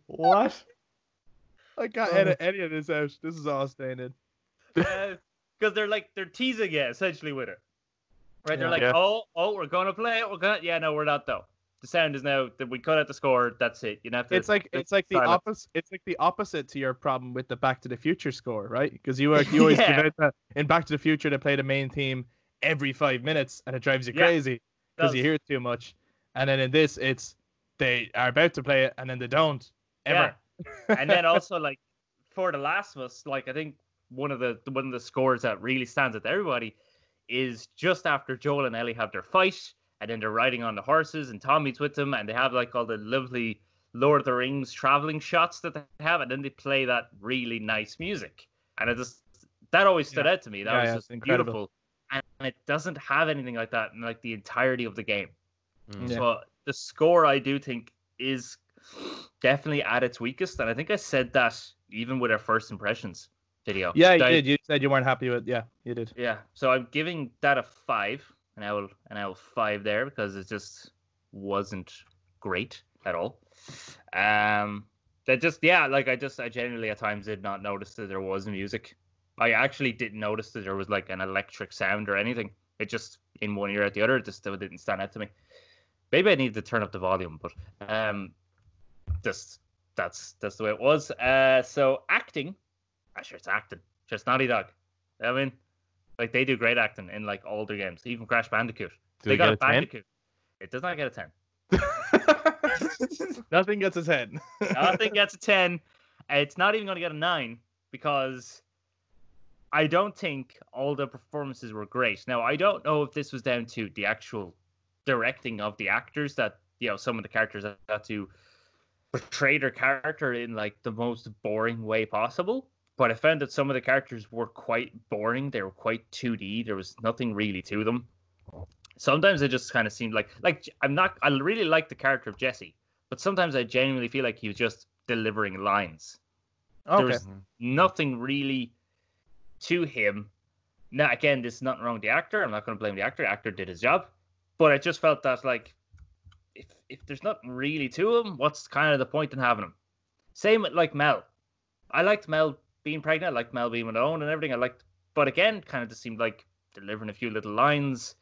What? I can't edit any of this out. This is all staying in. Because they're teasing you essentially with it, right? They're like, oh, we're gonna play it. No, we're not though. The sound is now that we cut out the score. That's it. You have to. It's like the opposite. It's like the opposite to your problem with the Back to the Future score, right? Because you always convinced that in Back to the Future they play the main theme every 5 minutes and it drives you crazy because you hear it too much. And then in this, it's they are about to play it and then they don't ever. Yeah. And then also like for The Last of Us, like I think one of the scores that really stands out to everybody is just after Joel and Ellie have their fight, and then they're riding on the horses, and Tommy's with them, and they have like all the lovely Lord of the Rings traveling shots that they have, and then they play that really nice music, and that always stood out to me. That was just incredible. Beautiful, and it doesn't have anything like that in like the entirety of the game. So the score, I do think, is definitely at its weakest, and I think I said that even with our first impressions video. Yeah, you did. You said you weren't happy with. Yeah, you did. Yeah, so I'm giving that a 5, and I will 5 there because it just wasn't great at all. I genuinely at times did not notice that there was music. I actually didn't notice that there was like an electric sound or anything. It just in one ear at the other, it just didn't stand out to me. Maybe I needed to turn up the volume, but that's the way it was. So acting, sure, it's acting. Just Naughty Dog. I mean, like they do great acting in like all their games, even Crash Bandicoot. They got a Bandicoot. It does not get a 10. Nothing gets a 10. Nothing gets a 10. It's not even going to get a 9 because I don't think all the performances were great. Now, I don't know if this was down to the actual directing of the actors that, some of the characters had to portray their character in like the most boring way possible. But I found that some of the characters were quite boring. They were quite 2D. There was nothing really to them. Sometimes it just kind of seemed like I really like the character of Jesse, but sometimes I genuinely feel like he was just delivering lines. Okay. There was nothing really to him. Now, again, there's nothing wrong with the actor. I'm not going to blame the actor. The actor did his job. But I just felt that, like, if there's nothing really to him, what's kind of the point in having him? Same with, like, Mel. I liked Mel being pregnant. I liked Mel being alone and everything. But again, kind of just seemed like delivering a few little lines.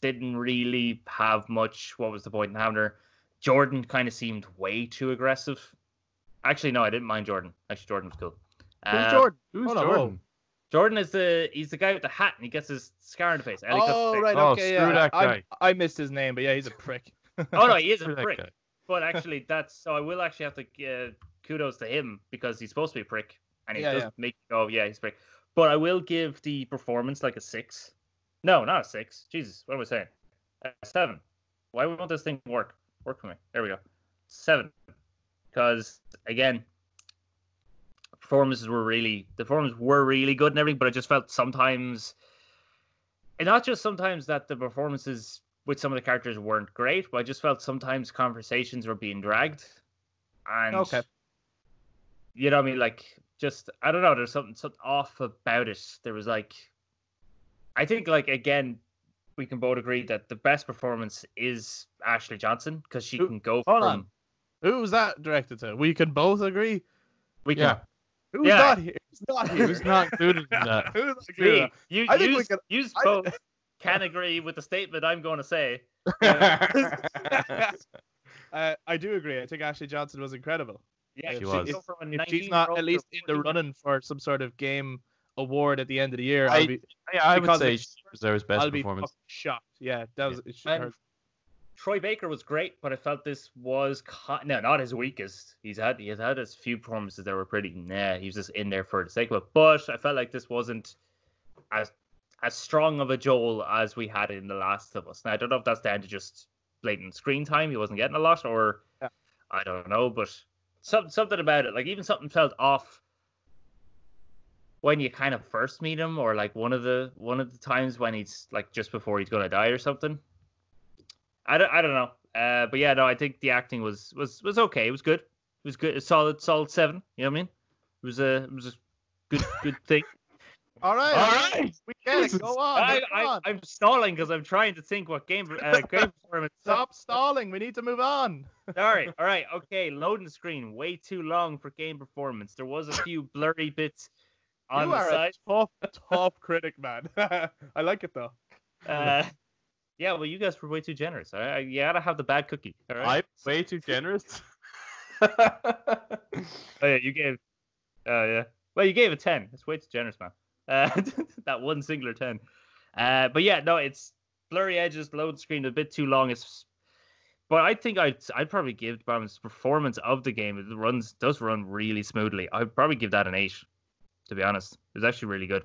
Didn't really have much. What was the point in having her? Jordan kind of seemed way too aggressive. Actually, no, I didn't mind Jordan. Actually, Jordan was cool. Who's Jordan? Who's Jordan? Jordan is he's the guy with the hat, and he gets his scar in the face. Right, okay, yeah. That guy. I missed his name, but yeah, he's a prick. Oh no, he is a prick. But actually, I will actually have to give kudos to him because he's supposed to be a prick, and he does make he's a prick. But I will give the performance like a 6. No, not a 6. Jesus, what am I saying? 7. Why won't this thing work? Work for me. There we go. 7. Because again, performances were really good and everything, but I just felt sometimes, and not just sometimes that the performances with some of the characters weren't great, but I just felt sometimes conversations were being dragged. And you know what I mean? Like, just, I don't know, there's something off about it. There was like, I think, like, again, we can both agree that the best performance is Ashley Johnson because she can go from... Hold on. Who's that directed to? We can both agree? We can. Who's not here? Who's not here? Who's not included in that? Me. You both can agree with the statement I'm going to say. I do agree. I think Ashley Johnson was incredible. Yeah, she was. If she's not at least in the running for some sort of game award at the end of the year, I would say she deserves best performance. I'll be shocked. Yeah, that was. Troy Baker was great, but I felt this was not his weakest. He had his few performances that were pretty. He was just in there for the sake of it. But I felt like this wasn't as strong of a Joel as we had in The Last of Us. Now I don't know if that's down to just blatant screen time. He wasn't getting a lot, or I don't know. But something about it, like even something felt off when you kind of first meet him, or like one of the times when he's like just before he's gonna die or something. I don't know. But yeah, no, I think the acting was okay. It was good. It was good. A solid 7. You know what I mean? It was a good thing. All right. We get it. Go on. I'm stalling because I'm trying to think what game performance. Stop stalling. We need to move on. Sorry. All right. Okay. Loading screen. Way too long for game performance. There was a few blurry bits on the side. You are a tough critic, man. I like it though. Yeah, well, you guys were way too generous. You gotta have the bad cookie. All right? I'm way too generous. Oh yeah, you gave. Yeah. Well, you gave a 10. That's way too generous, man. That one singular 10. But yeah, no, it's blurry edges, load screen a bit too long. But I think I'd probably give Barman's performance of the game. It does run really smoothly. I'd probably give that an 8. To be honest, it was actually really good.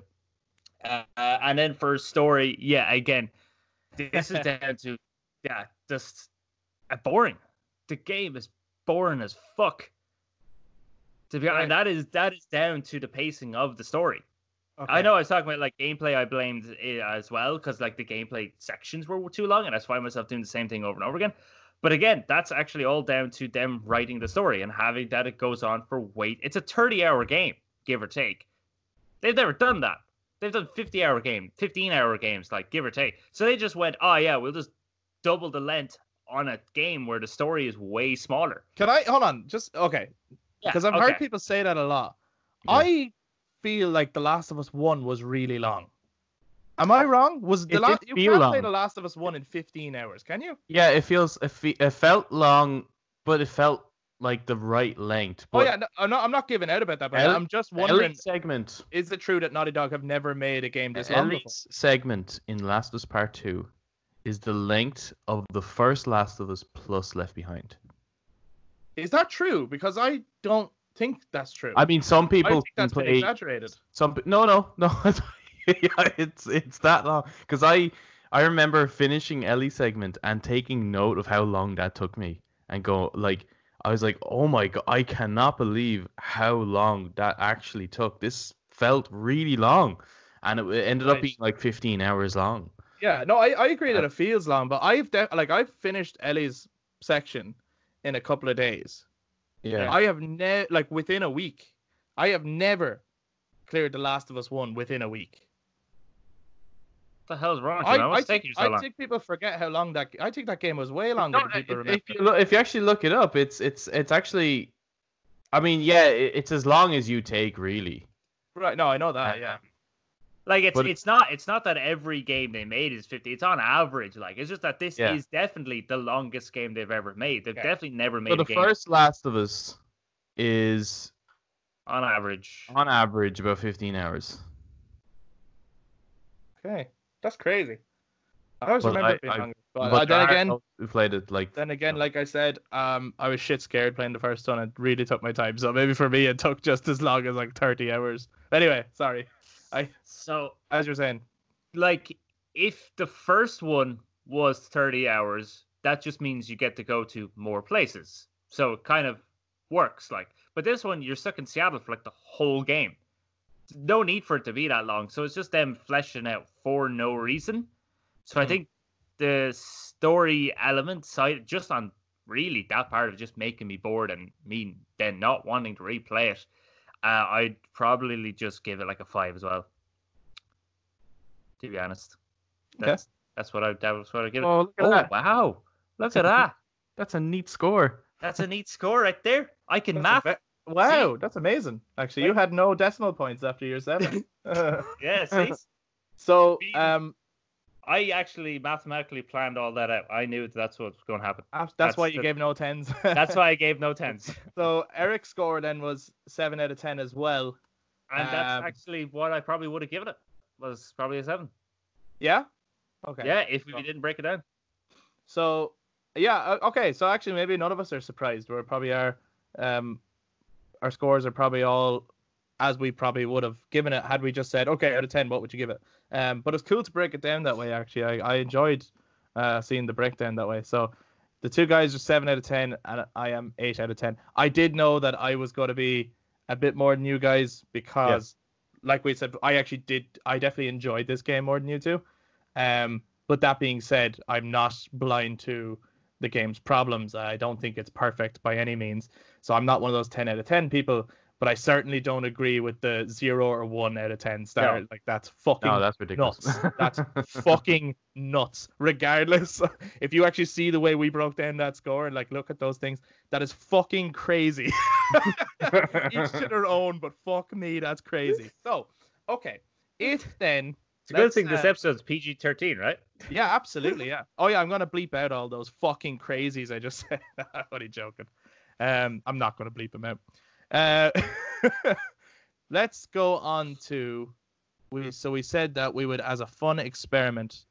And then for story, yeah, again, this is down to just boring. The game is boring as fuck. To be honest, that is down to the pacing of the story. Okay. I know I was talking about like gameplay. I blamed it as well because like the gameplay sections were too long, and I find myself doing the same thing over and over again. But again, that's actually all down to them writing the story and having that it goes on for It's a 30-hour game, give or take. They've never done that. They've done 15-hour games, like give or take. So they just went, oh yeah, we'll just double the length on a game where the story is way smaller. Can I hold on? Just okay, because I've heard people say that a lot. Yeah. I feel like The Last of Us 1 was really long. Am I wrong? Was you can't play The Last of Us 1 in 15 hours, can you? Yeah, it felt long, but it felt like the right length. But I'm not giving out about that, but I'm just wondering. Segment. Is it true that Naughty Dog have never made a game this long before? Segment in Last of Us Part 2 is the length of the first Last of Us plus Left Behind. Is that true? Because I don't think that's true. I mean, some people I think that's been exaggerated. No. Yeah, it's that long. Because I remember finishing Ellie's segment and taking note of how long that took me, and I was like, oh my god, I cannot believe how long that actually took. This felt really long, and it ended up being like 15 hours long. Yeah, no, I agree that it feels long, but I've finished Ellie's section in a couple of days. Yeah, I have within a week. I have never cleared The Last of Us 1 within a week. What the hell's wrong? I think people forget how long that. I think that game was way longer than people remember. If you actually look it up, it's actually. I mean, yeah, it's as long as you take, really. Right. No, I know that. Yeah. Like it's not that every game they made is 50. It's on average. Like it's just that this is definitely the longest game they've ever made. They've definitely never made a game. The first Last of Us is on average about 15 hours. Okay, that's crazy. I always remember it being longer. But then again, we played it like. Then again, like I said, I was shit scared playing the first one. It really took my time. So maybe for me, it took just as long as like 30 hours. Anyway, sorry. So as you're saying, like if the first one was 30 hours, that just means you get to go to more places. So it kind of works. Like, but this one you're stuck in Seattle for like the whole game. No need for it to be that long. So it's just them fleshing out for no reason. So I think the story element side, just on really that part of just making me bored and me then not wanting to replay it, I'd probably just give it like a 5 as well. To be honest, that's what I'd give it. Oh, look at that! Wow, look at that! That's a neat score. That's a neat score right there. I can math. Wow, that's amazing. Actually, you had no decimal points after year 7. Yeah, see. So, I actually mathematically planned all that out. I knew that's what was going to happen. That's why you gave no 10s. That's why I gave no 10s. So Eric's score then was 7 out of 10 as well. And that's actually what I probably would have given it. Was probably a 7. Yeah? Okay. Yeah, if we didn't break it down. So, yeah, okay. So actually maybe none of us are surprised. We probably are. Our scores are probably all as we probably would have given it had we just said, okay, out of 10, what would you give it? But it's cool to break it down that way, actually. I enjoyed seeing the breakdown that way. So the two guys are 7 out of 10, and I am 8 out of 10. I did know that I was going to be a bit more than you guys because, like we said, I definitely enjoyed this game more than you two. But that being said, I'm not blind to the game's problems. I don't think it's perfect by any means. So I'm not one of those 10 out of 10 people. But I certainly don't agree with the 0 or 1 out of 10 star. No. Like, that's fucking that's ridiculous. Nuts. That's fucking nuts. Regardless, if you actually see the way we broke down that score and, like, look at those things, that is fucking crazy. Each to their own, but fuck me, that's crazy. So, okay. It's a good thing this episode's PG-13, right? Yeah, absolutely, yeah. Oh, yeah, I'm going to bleep out all those fucking crazies I just said. I'm only joking. I'm not going to bleep them out. Let's go on to we said that we would, as a fun experiment,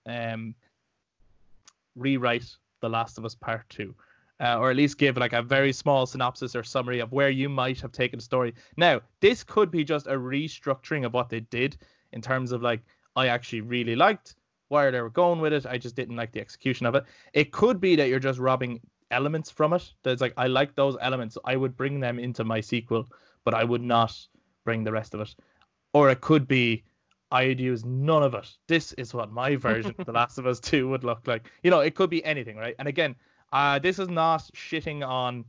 rewrite The Last of Us Part 2, or at least give like a very small synopsis or summary of where you might have taken the story. Now, this could be just a restructuring of what they did in terms of like, I actually really liked where they were going with it. I just didn't like the execution of it. It could be that you're just robbing elements from it. That's like, I like those elements. I would bring them into my sequel, but I would not bring the rest of it. Or it could be I'd use none of it. This is what my version of The Last of Us 2 would look like. It could be anything, right? And again, this is not shitting on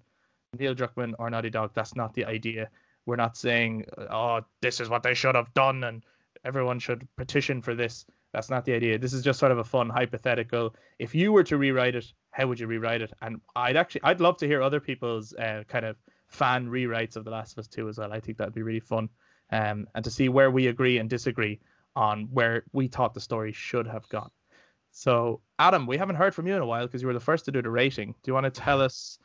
Neil Druckmann or Naughty Dog. That's not the idea. We're not saying, oh, this is what they should have done and everyone should petition for this. That's not the idea. This is just sort of a fun hypothetical. If you were to rewrite it, how would you rewrite it? And I'd love to hear other people's kind of fan rewrites of The Last of Us 2 as well. I think that'd be really fun. And to see where we agree and disagree on where we thought the story should have gone. So, Adam, we haven't heard from you in a while because you were the first to do the rating. Do you want to tell us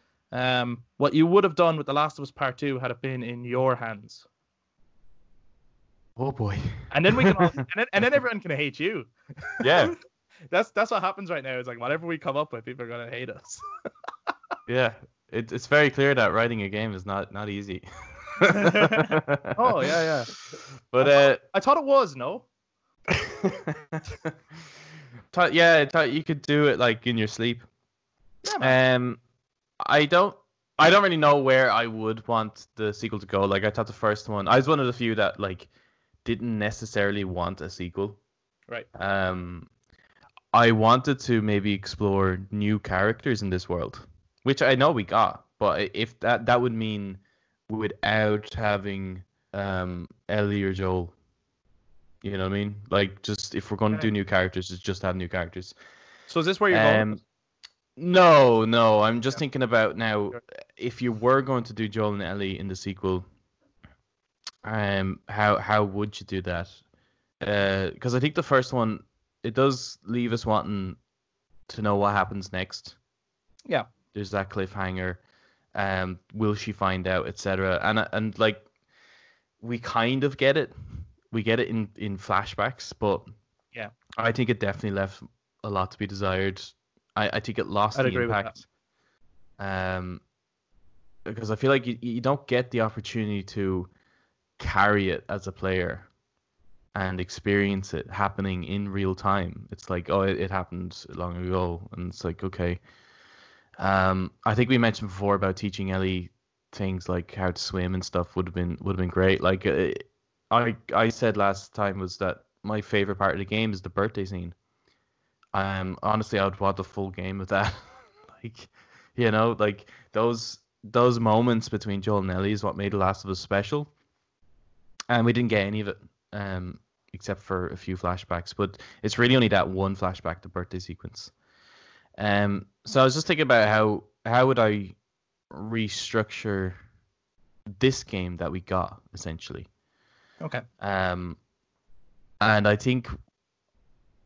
what you would have done with The Last of Us Part 2 had it been in your hands? Oh boy. And then we can all, and then everyone can hate you. Yeah. That's what happens right now. It's like whatever we come up with, people are gonna hate us. Yeah. It's very clear that writing a game is not easy. Oh yeah. But I thought it was, no? I thought you could do it like in your sleep. Yeah, man. I don't really know where I would want the sequel to go. Like, I thought the first one, I was one of the few that like didn't necessarily want a sequel. Right. I wanted to maybe explore new characters in this world, which I know we got, but if that would mean without having Ellie or Joel. You know what I mean? Like, just if we're going to do new characters, just have new characters. So is this where you're going? No. I'm just thinking about now, if you were going to do Joel and Ellie in the sequel, how would you do that? Because I think the first one, it does leave us wanting to know what happens next. Yeah. There's that cliffhanger. Will she find out, etc. And like, we kind of get it. We get it in flashbacks, but yeah, I think it definitely left a lot to be desired. I think it lost the impact. Because I feel like you don't get the opportunity to carry it as a player and experience it happening in real time. It's like, oh, it happened long ago, and it's like, okay. I think we mentioned before about teaching Ellie things like how to swim and stuff would have been great. Like, I said last time was that my favorite part of the game is the birthday scene. Honestly, I would want the full game of that. Like, like those moments between Joel and Ellie is what made The Last of Us special. And we didn't get any of it, except for a few flashbacks. But it's really only that one flashback, the birthday sequence. So I was just thinking about how would I restructure this game that we got, essentially. Okay. And I think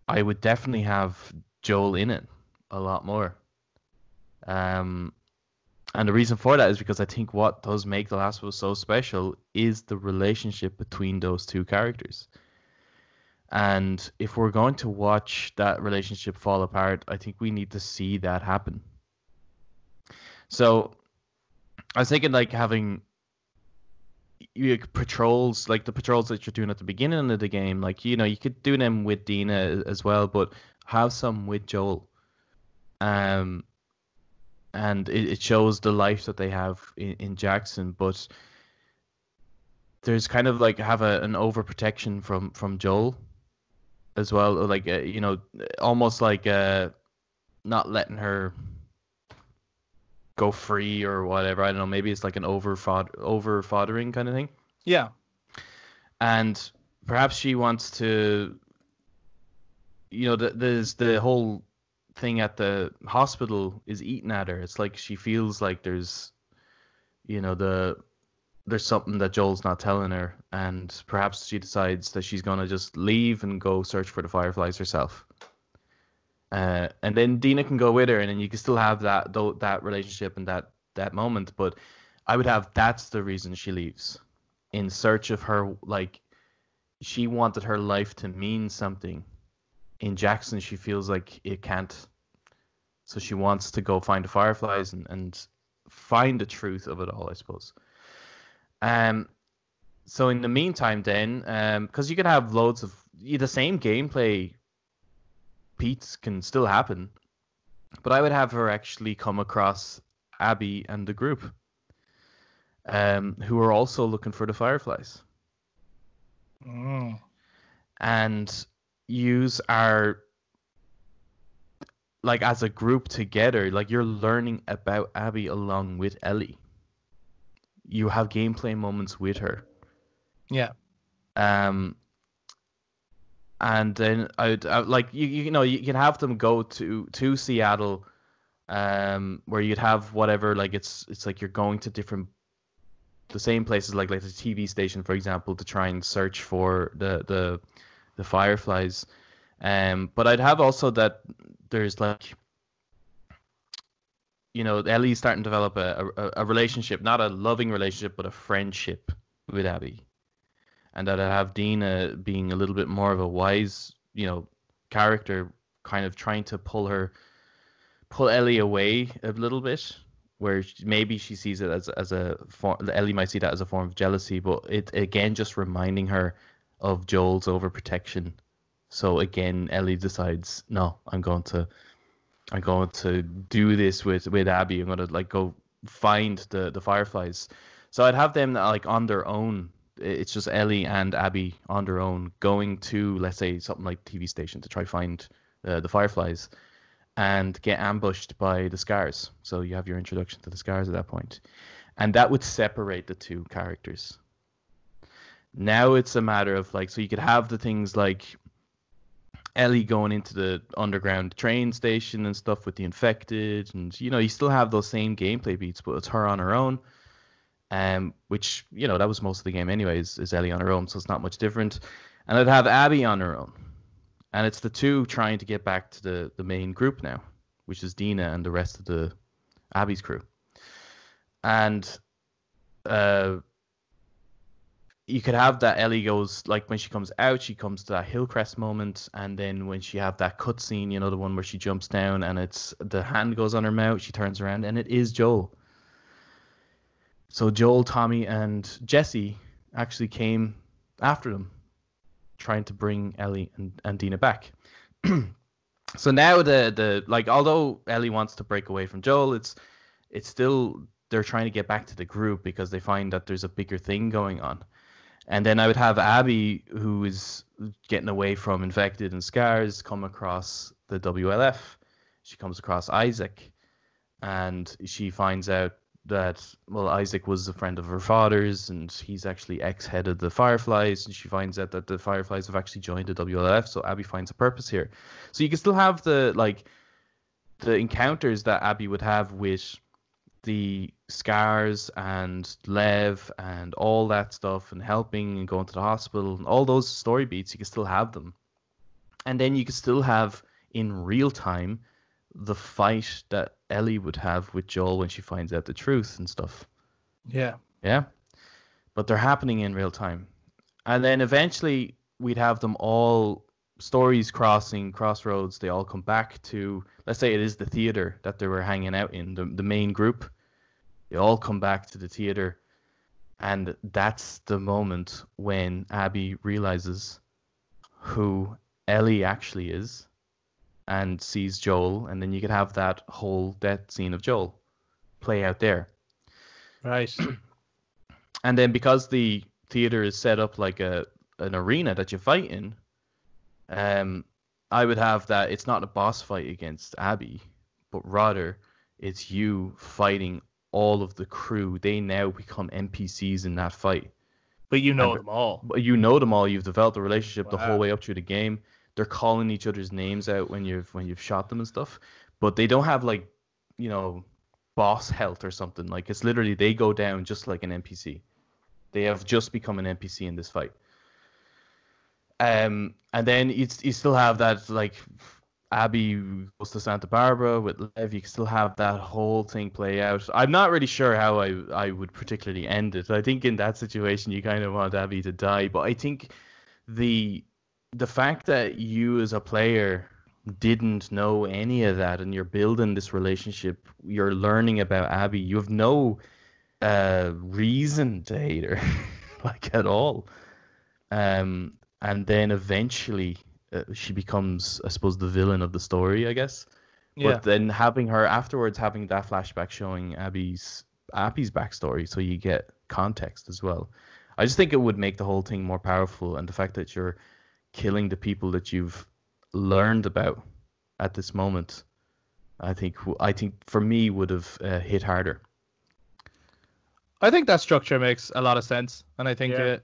I would definitely have Joel in it a lot more. And the reason for that is because I think what does make The Last of Us so special is the relationship between those two characters. And if we're going to watch that relationship fall apart, I think we need to see that happen. So I was thinking like having patrols, like the patrols that you're doing at the beginning of the game, like, you could do them with Dina as well, but have some with Joel. And it shows the life that they have in Jackson, but there's kind of like have an overprotection from Joel as well, like almost like not letting her go free or whatever. I don't know, maybe it's like an over fathering kind of thing. Yeah. And perhaps she wants to, there's the whole thing at the hospital is eating at her. It's like she feels like there's something that Joel's not telling her, and perhaps she decides that she's gonna just leave and go search for the Fireflies herself. And then Dina can go with her, and then you can still have that relationship and that moment. But I would have that's the reason she leaves, in search of her. Like, she wanted her life to mean something. In Jackson, she feels like it can't. So she wants to go find the Fireflies and find the truth of it all, I suppose. So in the meantime, then, because you can have loads of the same gameplay beats can still happen, but I would have her actually come across Abby and the group, who are also looking for the Fireflies. And use our, like, as a group together, like, you're learning about Abby along with Ellie. You have gameplay moments with her. Yeah. And then I'd like, you know, you can have them go to Seattle, where you'd have whatever, like, it's like you're going to the same places, like the TV station, for example, to try and search for the Fireflies. But I'd have also that there's, like, you know, Ellie's starting to develop a relationship, not a loving relationship, but a friendship with Abby. And that I'd have Dina being a little bit more of a wise, you know, character, kind of trying to pull Ellie away a little bit, where maybe she sees it as a form, Ellie might see that as a form of jealousy, but it again just reminding her of Joel's overprotection. So again, Ellie decides, no, I'm going to do this with Abby. I'm going to, like, go find the Fireflies. So I'd have them, like, on their own. It's just Ellie and Abby on their own going to, let's say, something like TV station to try find the Fireflies, and get ambushed by the Scars. So you have your introduction to the Scars at that point. And that would separate the two characters. Now it's a matter of, like, so you could have the things like Ellie going into the underground train station and stuff with the infected, and, you know, you still have those same gameplay beats, but it's her on her own. Which, you know, that was most of the game anyways, is Ellie on her own, so it's not much different. And I'd have Abby on her own. And it's the two trying to get back to the main group now, which is Dina and the rest of the Abby's crew. And you could have that Ellie goes, like, when she comes out, she comes to that Hillcrest moment, and then when she have that cutscene, you know, the one where she jumps down and it's the hand goes on her mouth, she turns around and it is Joel. So Joel, Tommy, and Jesse actually came after them, trying to bring Ellie and Dina back. So now the like, although Ellie wants to break away from Joel, it's still, they're trying to get back to the group because they find that there's a bigger thing going on. And then I would have Abby, who is getting away from infected and Scars, come across the WLF. She comes across Isaac, and she finds out that, well, Isaac was a friend of her father's, and he's actually ex-head of the Fireflies, and she finds out that the Fireflies have actually joined the WLF, so Abby finds a purpose here. So you can still have the encounters that Abby would have with the Scars and Lev and all that stuff, and helping and going to the hospital, and all those story beats, you can still have them. And then you can still have, in real time, the fight that Ellie would have with Joel when she finds out the truth and stuff. Yeah. Yeah. But they're happening in real time. And then eventually we'd have them all, stories crossing crossroads. They all come back to, let's say it is the theater that they were hanging out in, the main group. They all come back to the theater. And that's the moment when Abby realizes who Ellie actually is, and sees Joel, and then you could have that whole death scene of Joel play out there. Right. And then because the theater is set up like an arena that you fight in, I would have that it's not a boss fight against Abby, but rather it's you fighting all of the crew. They now become NPCs in that fight. But you know them all. But you know them all. You've developed a relationship Wow. the whole way up through the game. They're calling each other's names out when you've shot them and stuff, but they don't have, like, you know, boss health or something. Like, it's literally they go down just like an NPC. They have just become an NPC in this fight. And then you still have that, like, Abby goes to Santa Barbara with Lev. You can still have that whole thing play out. I'm not really sure how I would particularly end it. I think in that situation you kind of want Abby to die, but I think the fact that you as a player didn't know any of that, and you're building this relationship, you're learning about Abby, you have no reason to hate her, like, at all. And and then eventually she becomes, I suppose, the villain of the story, I guess. Yeah. But then having her afterwards, having that flashback showing Abby's backstory, so you get context as well. I just think it would make the whole thing more powerful, and the fact that you're killing the people that you've learned about at this moment, I think for me would have hit harder. I think that structure makes a lot of sense, and I think Yeah.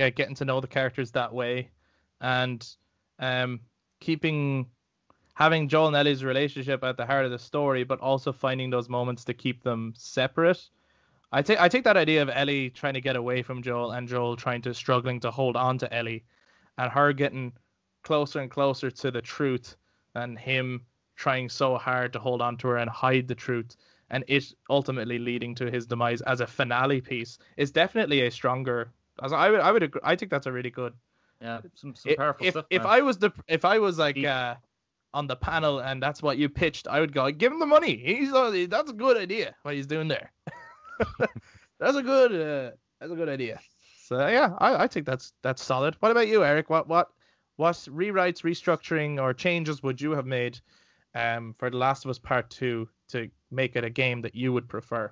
Getting to know the characters that way, and having Joel and Ellie's relationship at the heart of the story, but also finding those moments to keep them separate. I take that idea of Ellie trying to get away from Joel and Joel struggling to hold on to Ellie, and her getting closer and closer to the truth, and him trying so hard to hold on to her and hide the truth, and it ultimately leading to his demise as a finale piece is definitely a stronger. As I would agree, I think that's a really good. Yeah, some powerful stuff. If I was like on the panel and that's what you pitched, I would go, give him the money. That's a good idea what he's doing there. That's a good idea. So yeah, I think that's solid. What about you, Eric? What rewrites, restructuring, or changes would you have made for The Last of Us Part 2 to make it a game that you would prefer?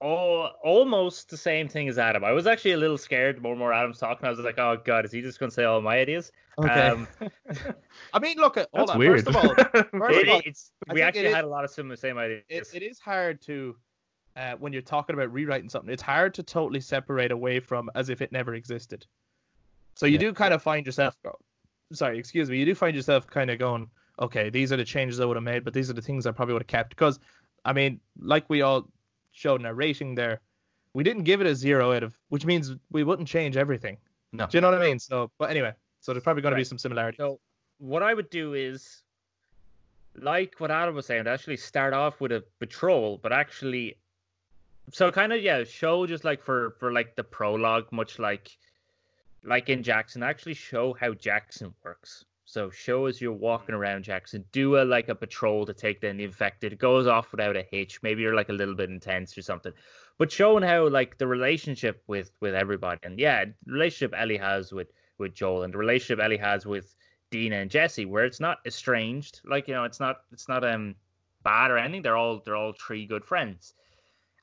Oh, almost the same thing as Adam. I was actually a little scared the more Adam's talking. I was like, oh god, is he just going to say all my ideas? Okay. I mean, look, hold on. Weird. First of all, we actually had a lot of same ideas. It is hard to, when you're talking about rewriting something, it's hard to totally separate away from as if it never existed. So you do kind of find yourself, you do find yourself kind of going, okay, these are the changes I would have made, but these are the things I probably would have kept. Because, I mean, like we all showed in our rating there, we didn't give it a 0 out of, which means we wouldn't change everything. No. Do you know what I mean? So, but anyway, so there's probably going to be some similarities. So what I would do is, like what Adam was saying, actually start off with a patrol, but actually, so kind of, show just like for like the prologue, much like in Jackson, actually show how Jackson works. So show as you're walking around Jackson, do a patrol to take down the infected. It goes off without a hitch. Maybe you're like a little bit intense or something, but showing how like the relationship with everybody, and the relationship Ellie has with Joel, and the relationship Ellie has with Dina and Jesse, where it's not estranged, like, it's not bad or anything. They're all 3 good friends.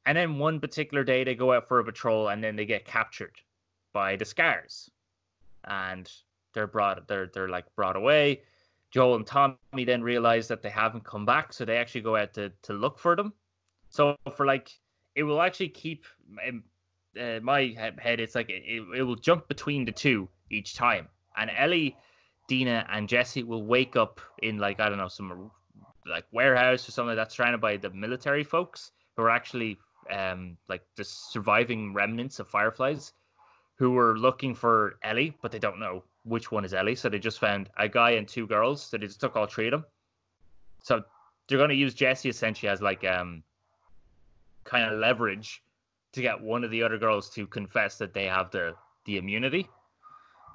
And then one particular day they go out for a patrol and then they get captured by the Scars, and they're brought away. Joel and Tommy then realize that they haven't come back, so they actually go out to look for them. So for it will actually keep my head. It's like it will jump between the two each time, and Ellie, Dina, and Jesse will wake up in I don't know, some warehouse or something that's surrounded by the military folks who are actually the surviving remnants of Fireflies, who were looking for Ellie, but they don't know which one is Ellie. So they just found a guy and 2 girls. So they just took all 3 of them. So they're going to use Jesse essentially as kind of leverage to get one of the other girls to confess that they have the immunity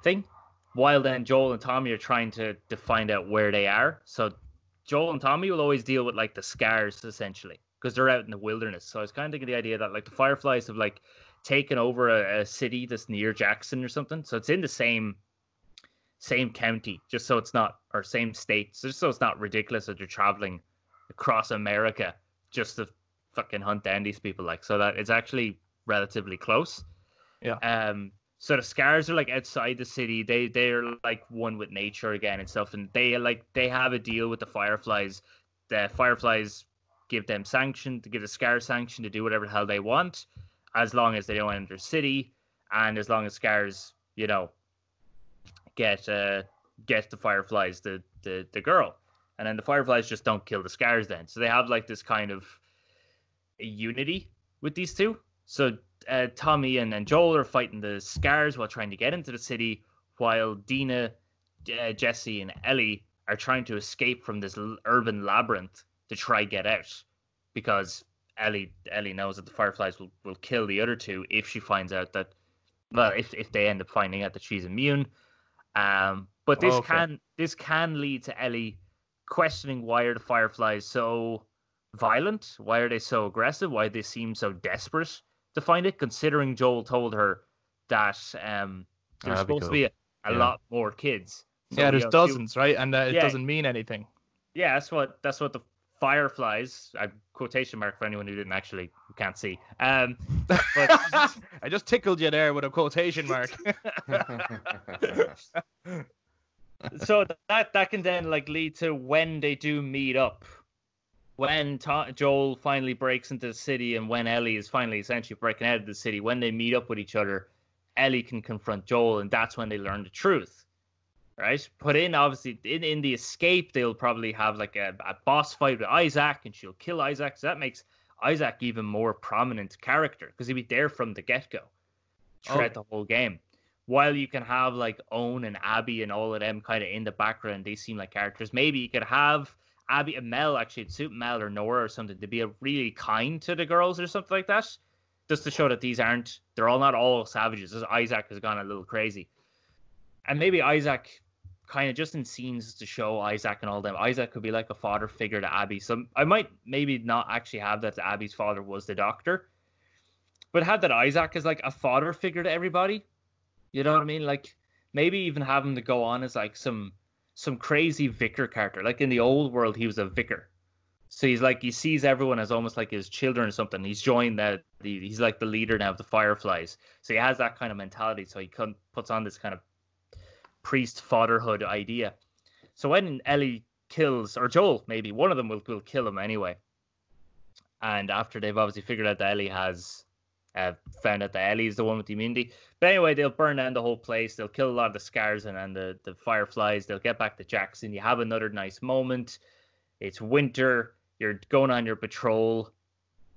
thing. While then Joel and Tommy are trying to find out where they are. So Joel and Tommy will always deal with the Scars essentially, because they're out in the wilderness. So I was kind of thinking the idea that the Fireflies have taken over a city that's near Jackson or something. So it's in the same county, just so it's not, or same state, just so it's not ridiculous that you're traveling across America just to fucking hunt down these people. So that it's actually relatively close. Yeah. So the Scars are outside the city. They're one with nature again and stuff, and they have a deal with the Fireflies. The Fireflies give them sanction, to give the Scars sanction to do whatever the hell they want, as long as they don't enter city, and as long as Scars, get the Fireflies the girl, and then the Fireflies just don't kill the Scars then. So they have this kind of a unity with these two. So Tommy and Joel are fighting the Scars while trying to get into the city, while Dina, Jesse, and Ellie are trying to escape from this urban labyrinth to try get out, because Ellie knows that the Fireflies will kill the other 2 if she finds out that, well, if they end up finding out that she's immune. But this can lead to Ellie questioning, why are the Fireflies so violent? Why are they so aggressive? Why do they seem so desperate to find it? Considering Joel told her that there's supposed to be a lot more kids. So yeah, there's dozens, right? And it doesn't mean anything. Yeah, that's what the Fireflies, quotation mark for anyone who didn't actually can't see. But I just tickled you there with a quotation mark. So that can then like lead to when they do meet up. When Joel finally breaks into the city and when Ellie is finally essentially breaking out of the city, when they meet up with each other, Ellie can confront Joel, and that's when they learn the truth. Right? Put in, obviously, in the escape, they'll probably have like a boss fight with Isaac, and she'll kill Isaac. So that makes Isaac even more prominent character, because he'll be there from the get-go throughout the whole game. While you can have like Owen and Abby and all of them kind of in the background, they seem like characters. Maybe you could have Abby and Mel, actually, it'd suit Mel or Nora or something, to be really kind to the girls or something like that. Just to show that they're all not all savages. Isaac has gone a little crazy. And maybe Isaac, kind of just in scenes to show Isaac and all them, Isaac could be like a father figure to Abby. So I might maybe not actually have that Abby's father was the doctor, but have that Isaac as like a father figure to everybody. You know what I mean? Like maybe even have him to go on as like some crazy vicar character. Like in the old world, he was a vicar. So he's like, he sees everyone as almost like his children or something. He's joined he's like the leader now of the Fireflies. So he has that kind of mentality. So he puts on this kind of priest fatherhood idea. So when Ellie kills, or Joel, maybe one of them will kill him anyway. And after they've obviously figured out that Ellie has found out that Ellie is the one with the immunity. But anyway, they'll burn down the whole place. They'll kill a lot of the Scars and the Fireflies. They'll get back to Jackson. You have another nice moment. It's winter. You're going on your patrol.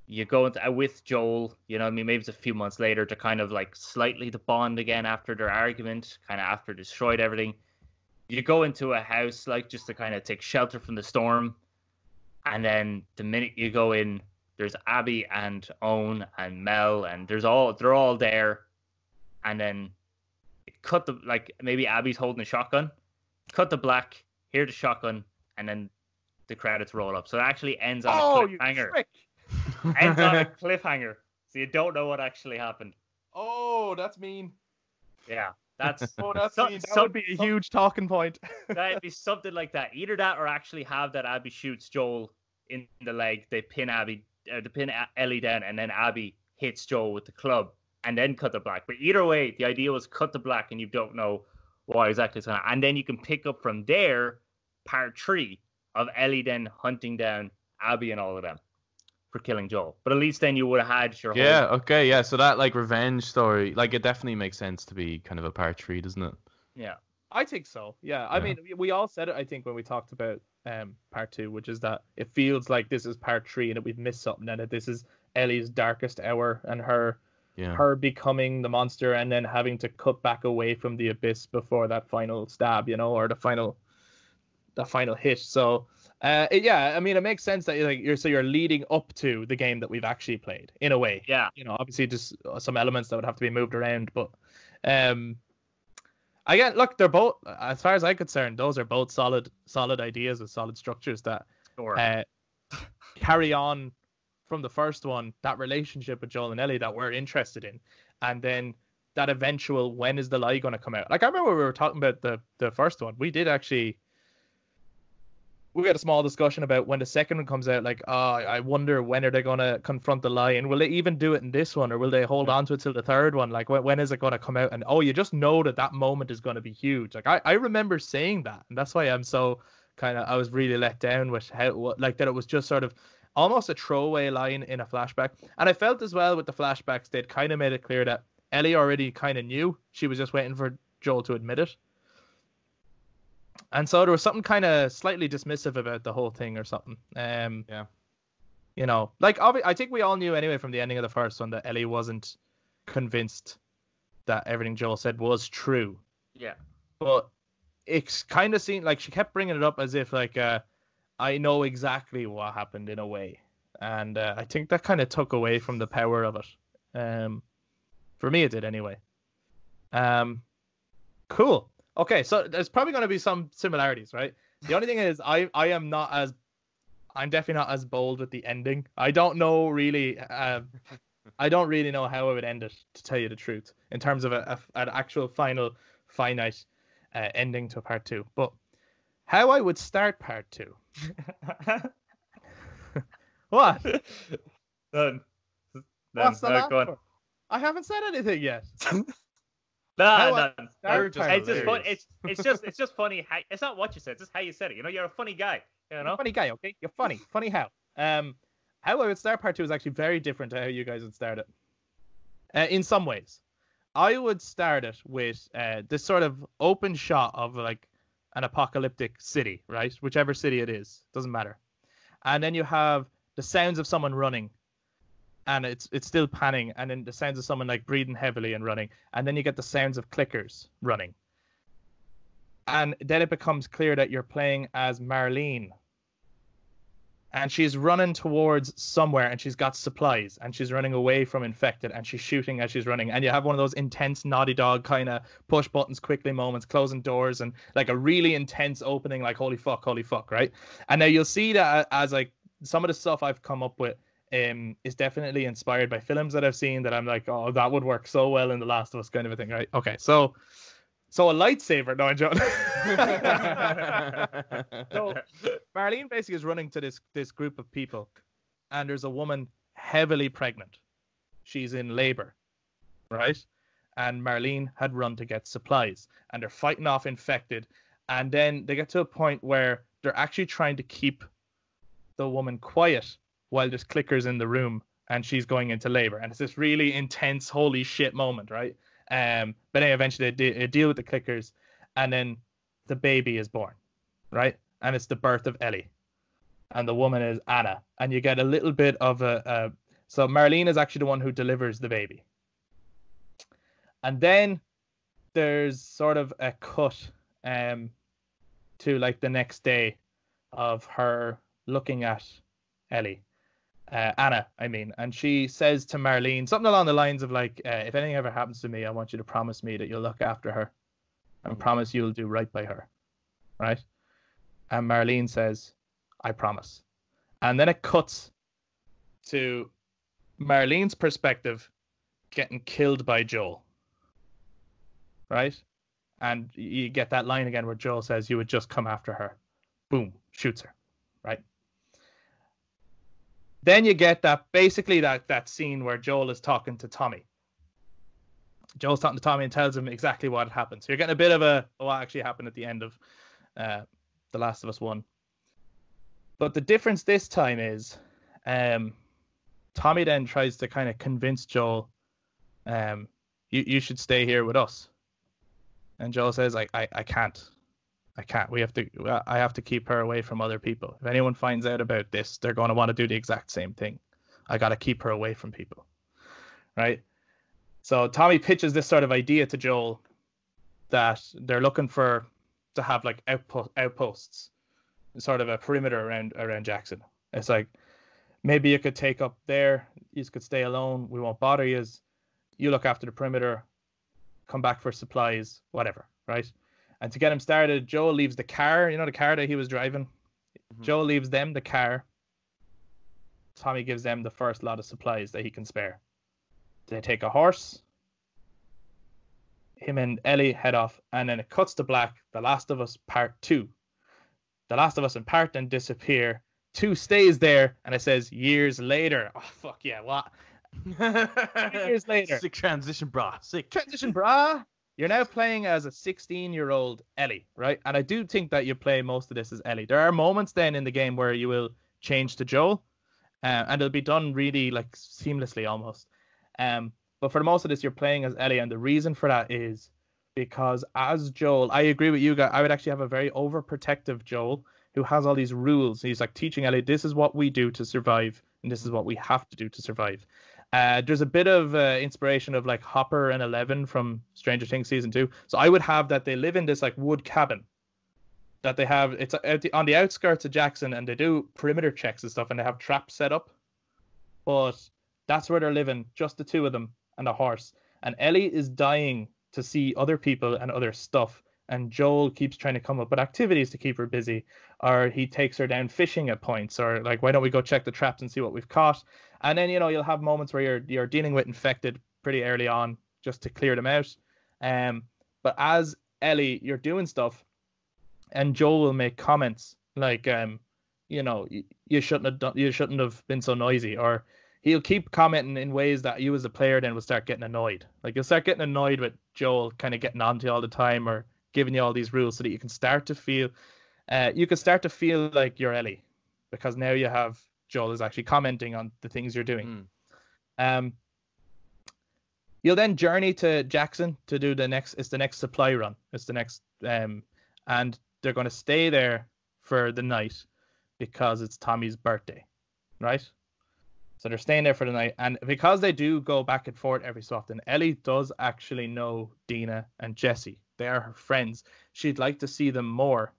You go with Joel, you know what I mean? Maybe it's a few months later to kind of like slightly to bond again after their argument, kind of after destroyed everything. You go into a house like just to kind of take shelter from the storm. And then the minute you go in, there's Abby and Owen and Mel, and they're all there. And then maybe Abby's holding a shotgun. Cut the black, hear the shotgun, and then the credits roll up. So it actually ends on a cliffhanger. Ends on a cliffhanger. So you don't know what actually happened. Oh, that's mean. Yeah, that's mean. That would be a huge talking point. That'd be something like that. Either that or actually have that Abby shoots Joel in the leg. They pin Ellie down, and then Abby hits Joel with the club, and then cut the black. But either way, the idea was cut the black, and you don't know what exactly is going on. And then you can pick up from there, part 3 of Ellie then hunting down Abby and all of them for killing Joel. But at least then you would have had your whole... So that like revenge story, like it definitely makes sense to be kind of a part 3, doesn't it? Yeah. I think so. Yeah. I mean, we all said it, I think, when we talked about part 2, which is that it feels like this is part 3 and that we've missed something, and that this is Ellie's darkest hour and her becoming the monster and then having to cut back away from the abyss before that final stab, you know, or the final hit. So I mean, it makes sense that you're leading up to the game that we've actually played in a way. Yeah. You know, obviously just some elements that would have to be moved around, but again, look, they're both, as far as I'm concerned, those are both solid ideas with solid structures that carry on from the first one, that relationship with Joel and Ellie that we're interested in, and then that eventual, when is the lie going to come out? Like, I remember we were talking about the first one. We had a small discussion about when the second one comes out, like, I wonder when are they going to confront the lie, and will they even do it in this one, or will they hold on to it till the third one? Like, when is it going to come out? And you just know that moment is going to be huge. Like, I remember saying that, and that's why I'm so I was really let down with that it was just sort of almost a throwaway line in a flashback. And I felt as well with the flashbacks, they'd kind of made it clear that Ellie already kind of knew. She was just waiting for Joel to admit it. And so there was something kind of slightly dismissive about the whole thing or something. You know, like, I think we all knew anyway from the ending of the first one that Ellie wasn't convinced that everything Joel said was true. Yeah. But it kind of seemed like she kept bringing it up as if, like, I know exactly what happened in a way. And I think that kind of took away from the power of it. For me, it did anyway. Cool. Okay, so there's probably going to be some similarities, right? The only thing is, I'm definitely not as bold with the ending. I don't know really. I don't really know how I would end it, to tell you the truth, in terms of an actual final finite ending to part 2. But how I would start part 2. What? None. What's the laugh Go on. for? I haven't said anything yet. No. It's just funny. It's not what you said. It's just how you said it. You're a funny guy. You're a funny guy, okay? You're funny. Funny how? How I would start part 2 is actually very different to how you guys would start it. In some ways, I would start it with this sort of open shot of like an apocalyptic city, right? Whichever city it is, doesn't matter. And then you have the sounds of someone running, and it's still panning, and then the sounds of someone like breathing heavily and running, and then you get the sounds of clickers running. And then it becomes clear that you're playing as Marlene. And she's running towards somewhere, and she's got supplies, and she's running away from infected, and she's shooting as she's running. And you have one of those intense Naughty Dog kind of push buttons quickly moments, closing doors, and like a really intense opening, like holy fuck, right? And now you'll see that as like some of the stuff I've come up with is definitely inspired by films that I've seen that I'm like, oh, that would work so well in The Last of Us kind of a thing, right? Okay, so a lightsaber, no, I'm joking. So Marlene basically is running to this group of people, and there's a woman heavily pregnant. She's in labor, right? And Marlene had run to get supplies, and they're fighting off infected, and then they get to a point where they're actually trying to keep the woman quiet while there's clickers in the room, and she's going into labor, and it's this really intense holy shit moment, right? But then eventually they deal with the clickers, and then the baby is born, right? And it's the birth of Ellie, and the woman is Anna, and you get a little bit of so Marlene is actually the one who delivers the baby, and then there's sort of a cut to like the next day of her looking at Ellie. Anna, I mean, and she says to Marlene something along the lines of like, if anything ever happens to me, I want you to promise me that you'll look after her and promise you'll do right by her, right? And Marlene says, I promise. And then it cuts to Marlene's perspective getting killed by Joel, right? And you get that line again where Joel says, you would just come after her. Boom, shoots her, right? Then you get that scene where Joel is talking to Tommy. Joel's talking to Tommy and tells him exactly what happened. So you're getting a bit of what actually happened at the end of The Last of Us 1. But the difference this time is Tommy then tries to kind of convince Joel, you should stay here with us. And Joel says, I can't. I can't. I have to keep her away from other people. If anyone finds out about this, they're going to want to do the exact same thing. I got to keep her away from people. Right? So Tommy pitches this sort of idea to Joel that they're looking to have like outposts, sort of a perimeter around Jackson. It's like, maybe you could take up there, you could stay alone, we won't bother you. You look after the perimeter, come back for supplies, whatever, right? And to get him started, Joel leaves the car, the car that he was driving. Mm-hmm. Joel leaves them the car. Tommy gives them the first lot of supplies that he can spare. They take a horse. Him and Ellie head off, and then it cuts to black. The Last of Us Part 2. The Last of Us and Part then disappear. 2 stays there, and it says years later. Oh, fuck yeah, what? Years later. Sick transition, brah. Sick transition, brah. You're now playing as a 16-year-old Ellie, right? And I do think that you play most of this as Ellie. There are moments then in the game where you will change to Joel, and it'll be done really like seamlessly almost. But for the most of this, you're playing as Ellie, and the reason for that is because as Joel, I agree with you guys, I would actually have a very overprotective Joel who has all these rules. He's like teaching Ellie, this is what we do to survive, and this is what we have to do to survive. There's a bit of inspiration of like Hopper and Eleven from Stranger Things season 2. So I would have that they live in this like wood cabin that they have. It's on the outskirts of Jackson, and they do perimeter checks and stuff, and they have traps set up. But that's where they're living, just the two of them and a horse. And Ellie is dying to see other people and other stuff. And Joel keeps trying to come up with activities to keep her busy, or he takes her down fishing at points, or like, why don't we go check the traps and see what we've caught? And then, you'll have moments where you're dealing with infected pretty early on just to clear them out. But as Ellie, you're doing stuff, and Joel will make comments like, you shouldn't have been so noisy, or he'll keep commenting in ways that you as a player then will start getting annoyed. Like you'll start getting annoyed with Joel kind of getting on to you all the time or giving you all these rules, so that you can start to feel like you're Ellie, because now you have Joel is actually commenting on the things you're doing. You'll then journey to Jackson to do the next supply run. It's the next and they're going to stay there for the night because it's Tommy's birthday, right? So they're staying there for the night, and because they do go back and forth every so often, Ellie does actually know Dina and Jesse. They are her friends. She'd like to see them more.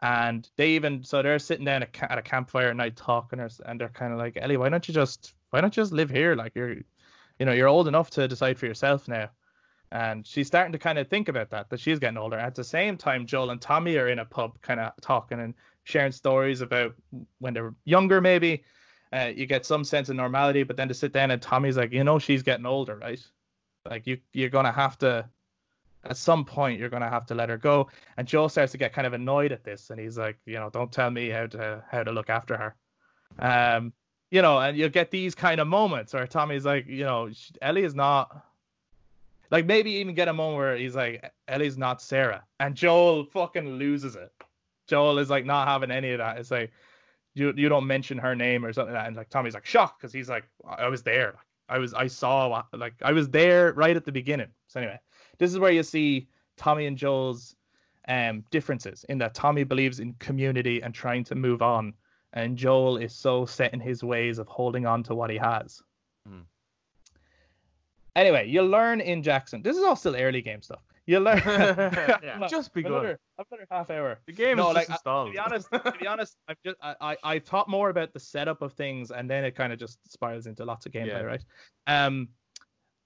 And they're sitting down at a campfire at night talking, and they're kind of like, Ellie, why don't you just live here? Like you're old enough to decide for yourself now. And she's starting to kind of think about that she's getting older. At the same time, Joel and Tommy are in a pub kind of talking and sharing stories about when they were younger, maybe. You get some sense of normality, but then to sit down and Tommy's like, she's getting older, right? Like you're going to have to, at some point, you're going to have to let her go. And Joel starts to get kind of annoyed at this. And he's like, don't tell me how to look after her. And you'll get these kind of moments where Tommy's like, Ellie is not, like, maybe even get a moment where he's like, Ellie's not Sarah. And Joel fucking loses it. Joel is like not having any of that. It's like, you don't mention her name or something like that. And like Tommy's like shocked because he's like, I was there. I was there right at the beginning. So anyway, this is where you see Tommy and Joel's differences, in that Tommy believes in community and trying to move on, and Joel is so set in his ways of holding on to what he has. Anyway, you learn in Jackson. This is all still early game stuff. You learn. Just be good. Another half hour. The game is just installed. To be honest, I thought more about the setup of things, and then it kind of just spirals into lots of gameplay, right?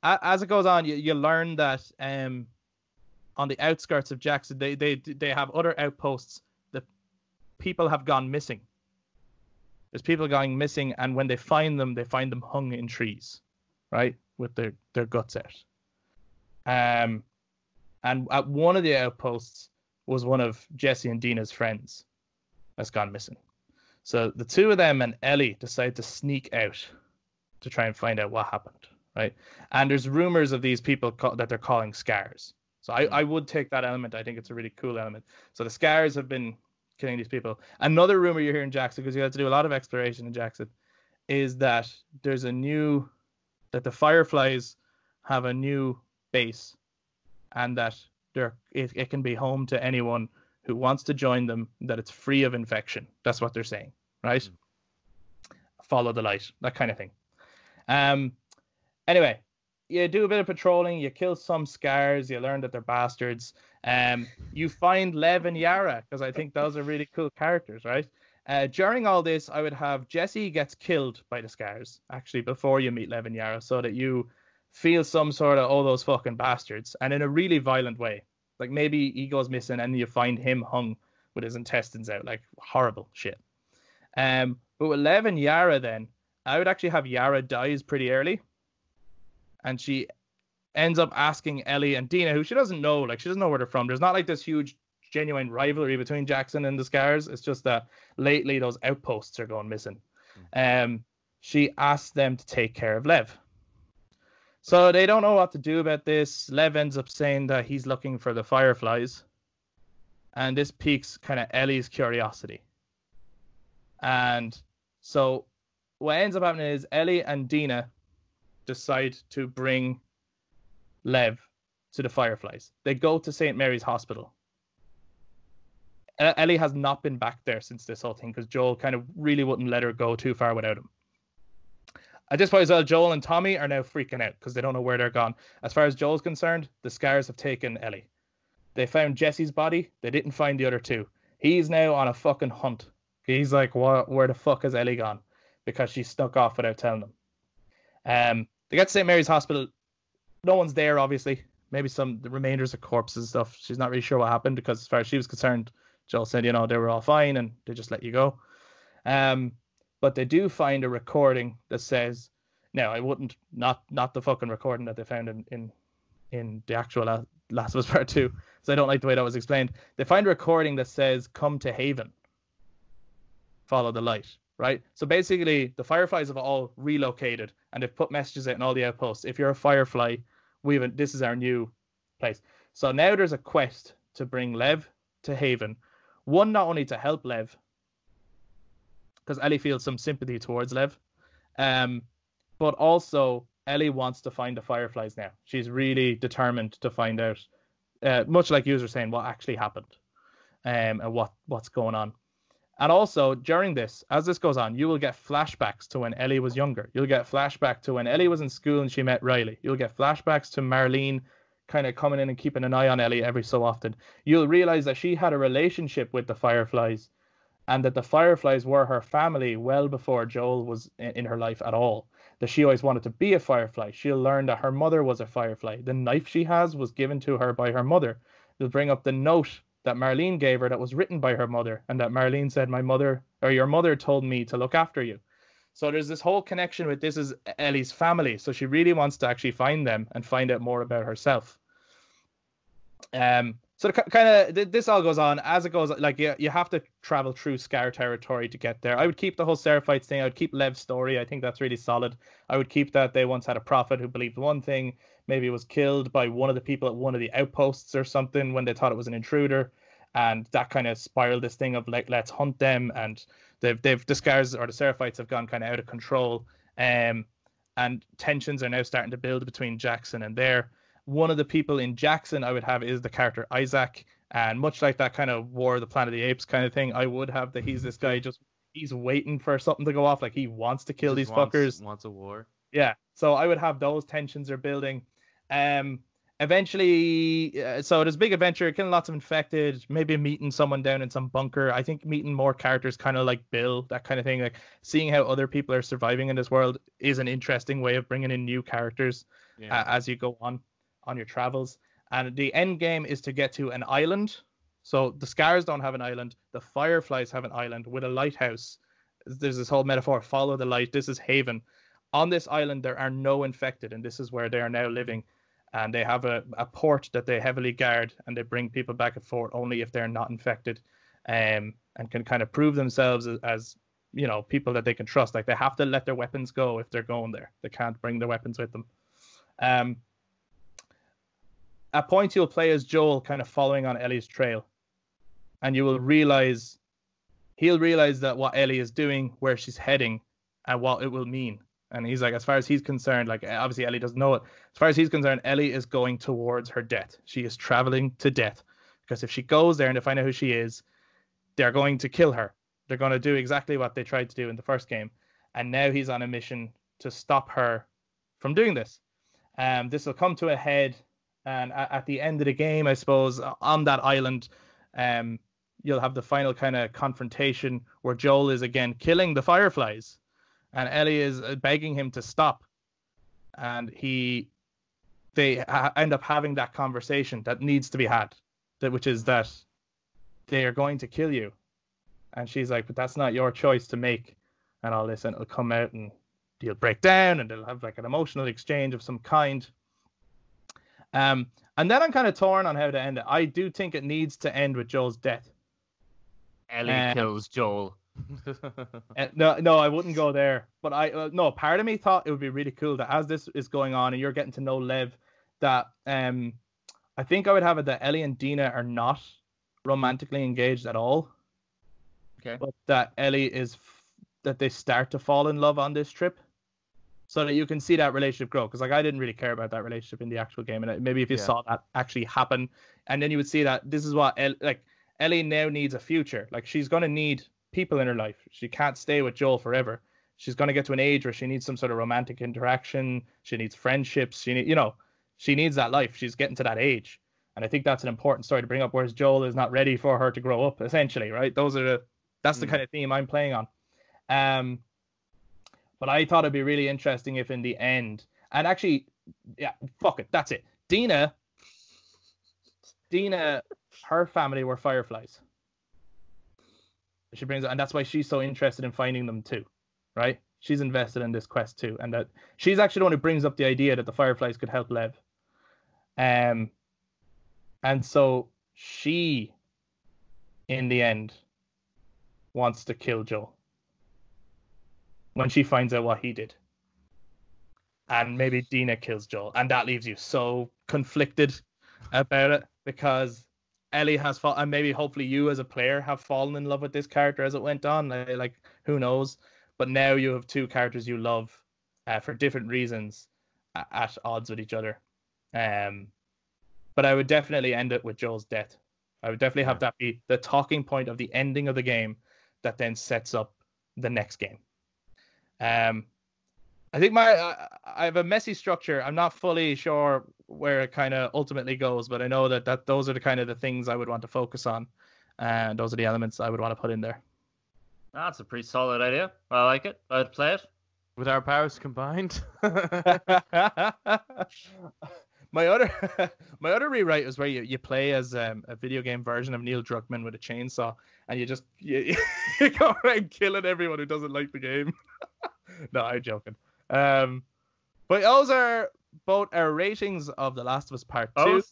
As it goes on, you learn that on the outskirts of Jackson, they have other outposts. The people have gone missing. There's people going missing, and when they find them hung in trees, right, with their guts out. And at one of the outposts was one of Jesse and Dina's friends that's gone missing. So the two of them and Ellie decide to sneak out to try and find out what happened, right? And there's rumors of these people that they're calling Scars. So I would take that element. I think it's a really cool element. So the Scars have been killing these people. Another rumor you hear in Jackson, because you have to do a lot of exploration in Jackson, is that that the Fireflies have a new base, and that it can be home to anyone who wants to join them, that it's free of infection. That's what they're saying, right? Follow the light, that kind of thing. Anyway, you do a bit of patrolling, you kill some Scars, you learn that they're bastards. You find Lev and Yara, because I think those are really cool characters, right? During all this, I would have Jesse gets killed by the Scars, actually, before you meet Lev and Yara, so that you feel some sort of, oh, those fucking bastards, and in a really violent way. Like maybe he goes missing and you find him hung with his intestines out, like horrible shit. But with Lev and Yara, then I would actually have Yara dies pretty early, and she ends up asking Ellie and Dina, who she doesn't know, like she doesn't know where they're from. There's not like this huge genuine rivalry between Jackson and the Scars. It's just that lately those outposts are going missing. She asks them to take care of Lev. So they don't know what to do about this. Lev ends up saying that he's looking for the Fireflies, and this piques kind of Ellie's curiosity. And so what ends up happening is Ellie and Dina decide to bring Lev to the Fireflies. They go to St. Mary's Hospital. Ellie has not been back there since this whole thing, because Joel kind of really wouldn't let her go too far without him. At this point as well, Joel and Tommy are now freaking out because they don't know where they're gone. As far as Joel's concerned, the Scars have taken Ellie. They found Jesse's body. They didn't find the other two. He's now on a fucking hunt. He's like, where the fuck has Ellie gone? Because she snuck off without telling them. They get to St. Mary's Hospital. No one's there, obviously. Maybe the remainders of corpses and stuff. She's not really sure what happened, because as far as she was concerned, Joel said, they were all fine and they just let you go. But they do find a recording that says, now I wouldn't, not the fucking recording that they found in the actual Last of Us Part 2, so I don't like the way that was explained. They find a recording that says, "Come to Haven. Follow the light." Right? So basically, the Fireflies have all relocated, and they've put messages out in all the outposts. If you're a Firefly, this is our new place. So now there's a quest to bring Lev to Haven. One, not only to help Lev, because Ellie feels some sympathy towards Lev, but also Ellie wants to find the Fireflies now. She's really determined to find out, much like you were saying, what actually happened, and what's going on. And also, during this, as this goes on, you will get flashbacks to when Ellie was younger. You'll get flashback to when Ellie was in school and she met Riley. You'll get flashbacks to Marlene kind of coming in and keeping an eye on Ellie every so often. You'll realize that she had a relationship with the Fireflies, and that the Fireflies were her family well before Joel was in her life at all. That she always wanted to be a Firefly. She'll learn that her mother was a Firefly. The knife she has was given to her by her mother. They'll bring up the note that Marlene gave her that was written by her mother, and that Marlene said, your mother told me to look after you. So there's this whole connection with this is Ellie's family. So she really wants to actually find them and find out more about herself. So kind of this all goes on as it goes. Like you have to travel through Scar territory to get there. I would keep the whole Seraphites thing. I would keep Lev's story. I think that's really solid. I would keep that they once had a prophet who believed one thing. Maybe was killed by one of the people at one of the outposts or something when they thought it was an intruder, and that kind of spiraled this thing of like, let's hunt them. And the Scars or the Seraphites have gone kind of out of control. And tensions are now starting to build between Jackson and there. One of the people in Jackson I would have is the character Isaac, and much like that kind of War of the Planet of the Apes kind of thing, I would have that he's this guy he's waiting for something to go off, like he wants to kill these fuckers. Wants a war. Yeah, so I would have those tensions are building. Eventually, so there's a big adventure, killing lots of infected, maybe meeting someone down in some bunker. I think meeting more characters kind of like Bill, that kind of thing, like seeing how other people are surviving in this world is an interesting way of bringing in new characters as you go on your travels. And the end game is to get to an island. So the Scars don't have an island, the Fireflies have an island with a lighthouse. There's this whole metaphor, follow the light. This is Haven. On this island there are no infected, and this is where they are now living. And they have a port that they heavily guard, and they bring people back and forth only if they're not infected, and can kind of prove themselves as you know, people that they can trust. Like they have to let their weapons go if they're going there. They can't bring their weapons with them. At points you'll play as Joel, kind of following on Ellie's trail, and he'll realize that what Ellie is doing, where she's heading, and what it will mean. And he's like, as far as he's concerned, like obviously Ellie doesn't know it. As far as he's concerned, Ellie is going towards her death. She is traveling to death, because if she goes there and they find out who she is, they're going to kill her. They're going to do exactly what they tried to do in the first game. And now he's on a mission to stop her from doing this. This will come to a head, and at the end of the game, I suppose, on that island, you'll have the final kind of confrontation where Joel is again killing the Fireflies, and Ellie is begging him to stop. And they end up having that conversation that needs to be had, which is that they are going to kill you. And she's like, but that's not your choice to make, and all this, and it'll come out and you'll break down and they'll have like an emotional exchange of some kind. And then I'm kind of torn on how to end it. I do think it needs to end with Joel's death. Ellie kills Joel. No, I wouldn't go there. But no, part of me thought it would be really cool that as this is going on and you're getting to know Lev, that I think I would have it that Ellie and Dina are not romantically engaged at all. Okay. But that Ellie that they start to fall in love on this trip, so that you can see that relationship grow. Because like I didn't really care about that relationship in the actual game, and maybe if you saw that actually happen, and then you would see that this is what Ellie now needs a future. Like she's gonna need people in her life. She can't stay with Joel forever. She's gonna get to an age where she needs some sort of romantic interaction. She needs friendships. She needs that life. She's getting to that age, and I think that's an important story to bring up. Whereas Joel is not ready for her to grow up. Essentially, right? That's the kind of theme I'm playing on. But I thought it'd be really interesting if in the end, and actually, yeah, fuck it, that's it. Dina, her family were Fireflies. She brings it, and that's why she's so interested in finding them too, right? She's invested in this quest too, and that she's actually the one who brings up the idea that the Fireflies could help Lev. And so she, in the end, wants to kill Joel when she finds out what he did. And maybe Dina kills Joel. And that leaves you so conflicted about it because Ellie has fallen, and maybe hopefully you as a player have fallen in love with this character as it went on. Like, who knows? But now you have two characters you love for different reasons at odds with each other. But I would definitely end it with Joel's death. I would definitely have that be the talking point of the ending of the game that then sets up the next game. I think I have a messy structure. I'm not fully sure where it kind of ultimately goes, but I know that those are the kind of the things I would want to focus on, and those are the elements I would want to put in there. That's a pretty solid idea. I like it. I'd play it. With our powers combined. My other rewrite is where you play as a video game version of Neil Druckmann with a chainsaw, and you go around killing everyone who doesn't like the game. No, I'm joking. But those are both our ratings of The Last of Us Part 2.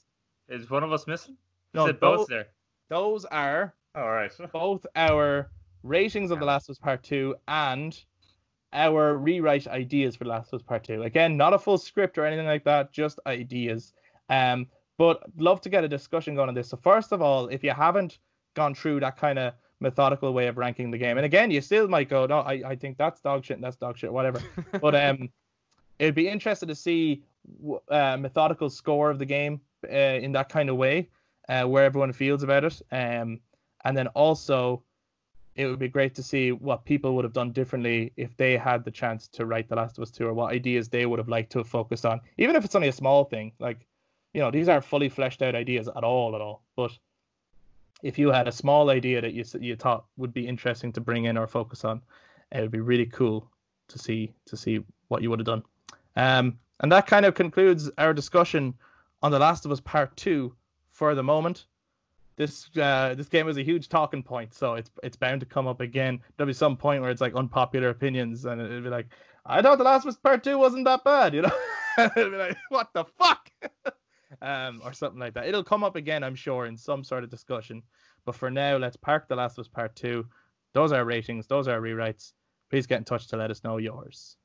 Is one of us missing? No, is it both there? Those are all right. Both our ratings of The Last of Us Part 2 and our rewrite ideas for The Last of Us Part 2. Again, not a full script or anything like that, just ideas. But love to get a discussion going on this. So first of all, if you haven't gone through that kind of methodical way of ranking the game, and again, you still might go, no, I think that's dog shit and that's dog shit, whatever. But it'd be interesting to see methodical score of the game in that kind of way, where everyone feels about it. And then also, it would be great to see what people would have done differently if they had the chance to write The Last of Us 2, or what ideas they would have liked to have focused on, even if it's only a small thing. Like, these aren't fully fleshed out ideas at all. But if you had a small idea that you thought would be interesting to bring in or focus on, it would be really cool to see what you would have done. And that kind of concludes our discussion on The Last of Us Part 2 for the moment. This game is a huge talking point, so it's bound to come up again. There'll be some point where it's like unpopular opinions, and it'll be like, I thought The Last of Us Part 2 wasn't that bad, It'll be like, what the fuck? Or something like that. It'll come up again, I'm sure, in some sort of discussion. But for now, let's park The Last of Us Part 2. Those are our ratings. Those are our rewrites. Please get in touch to let us know yours.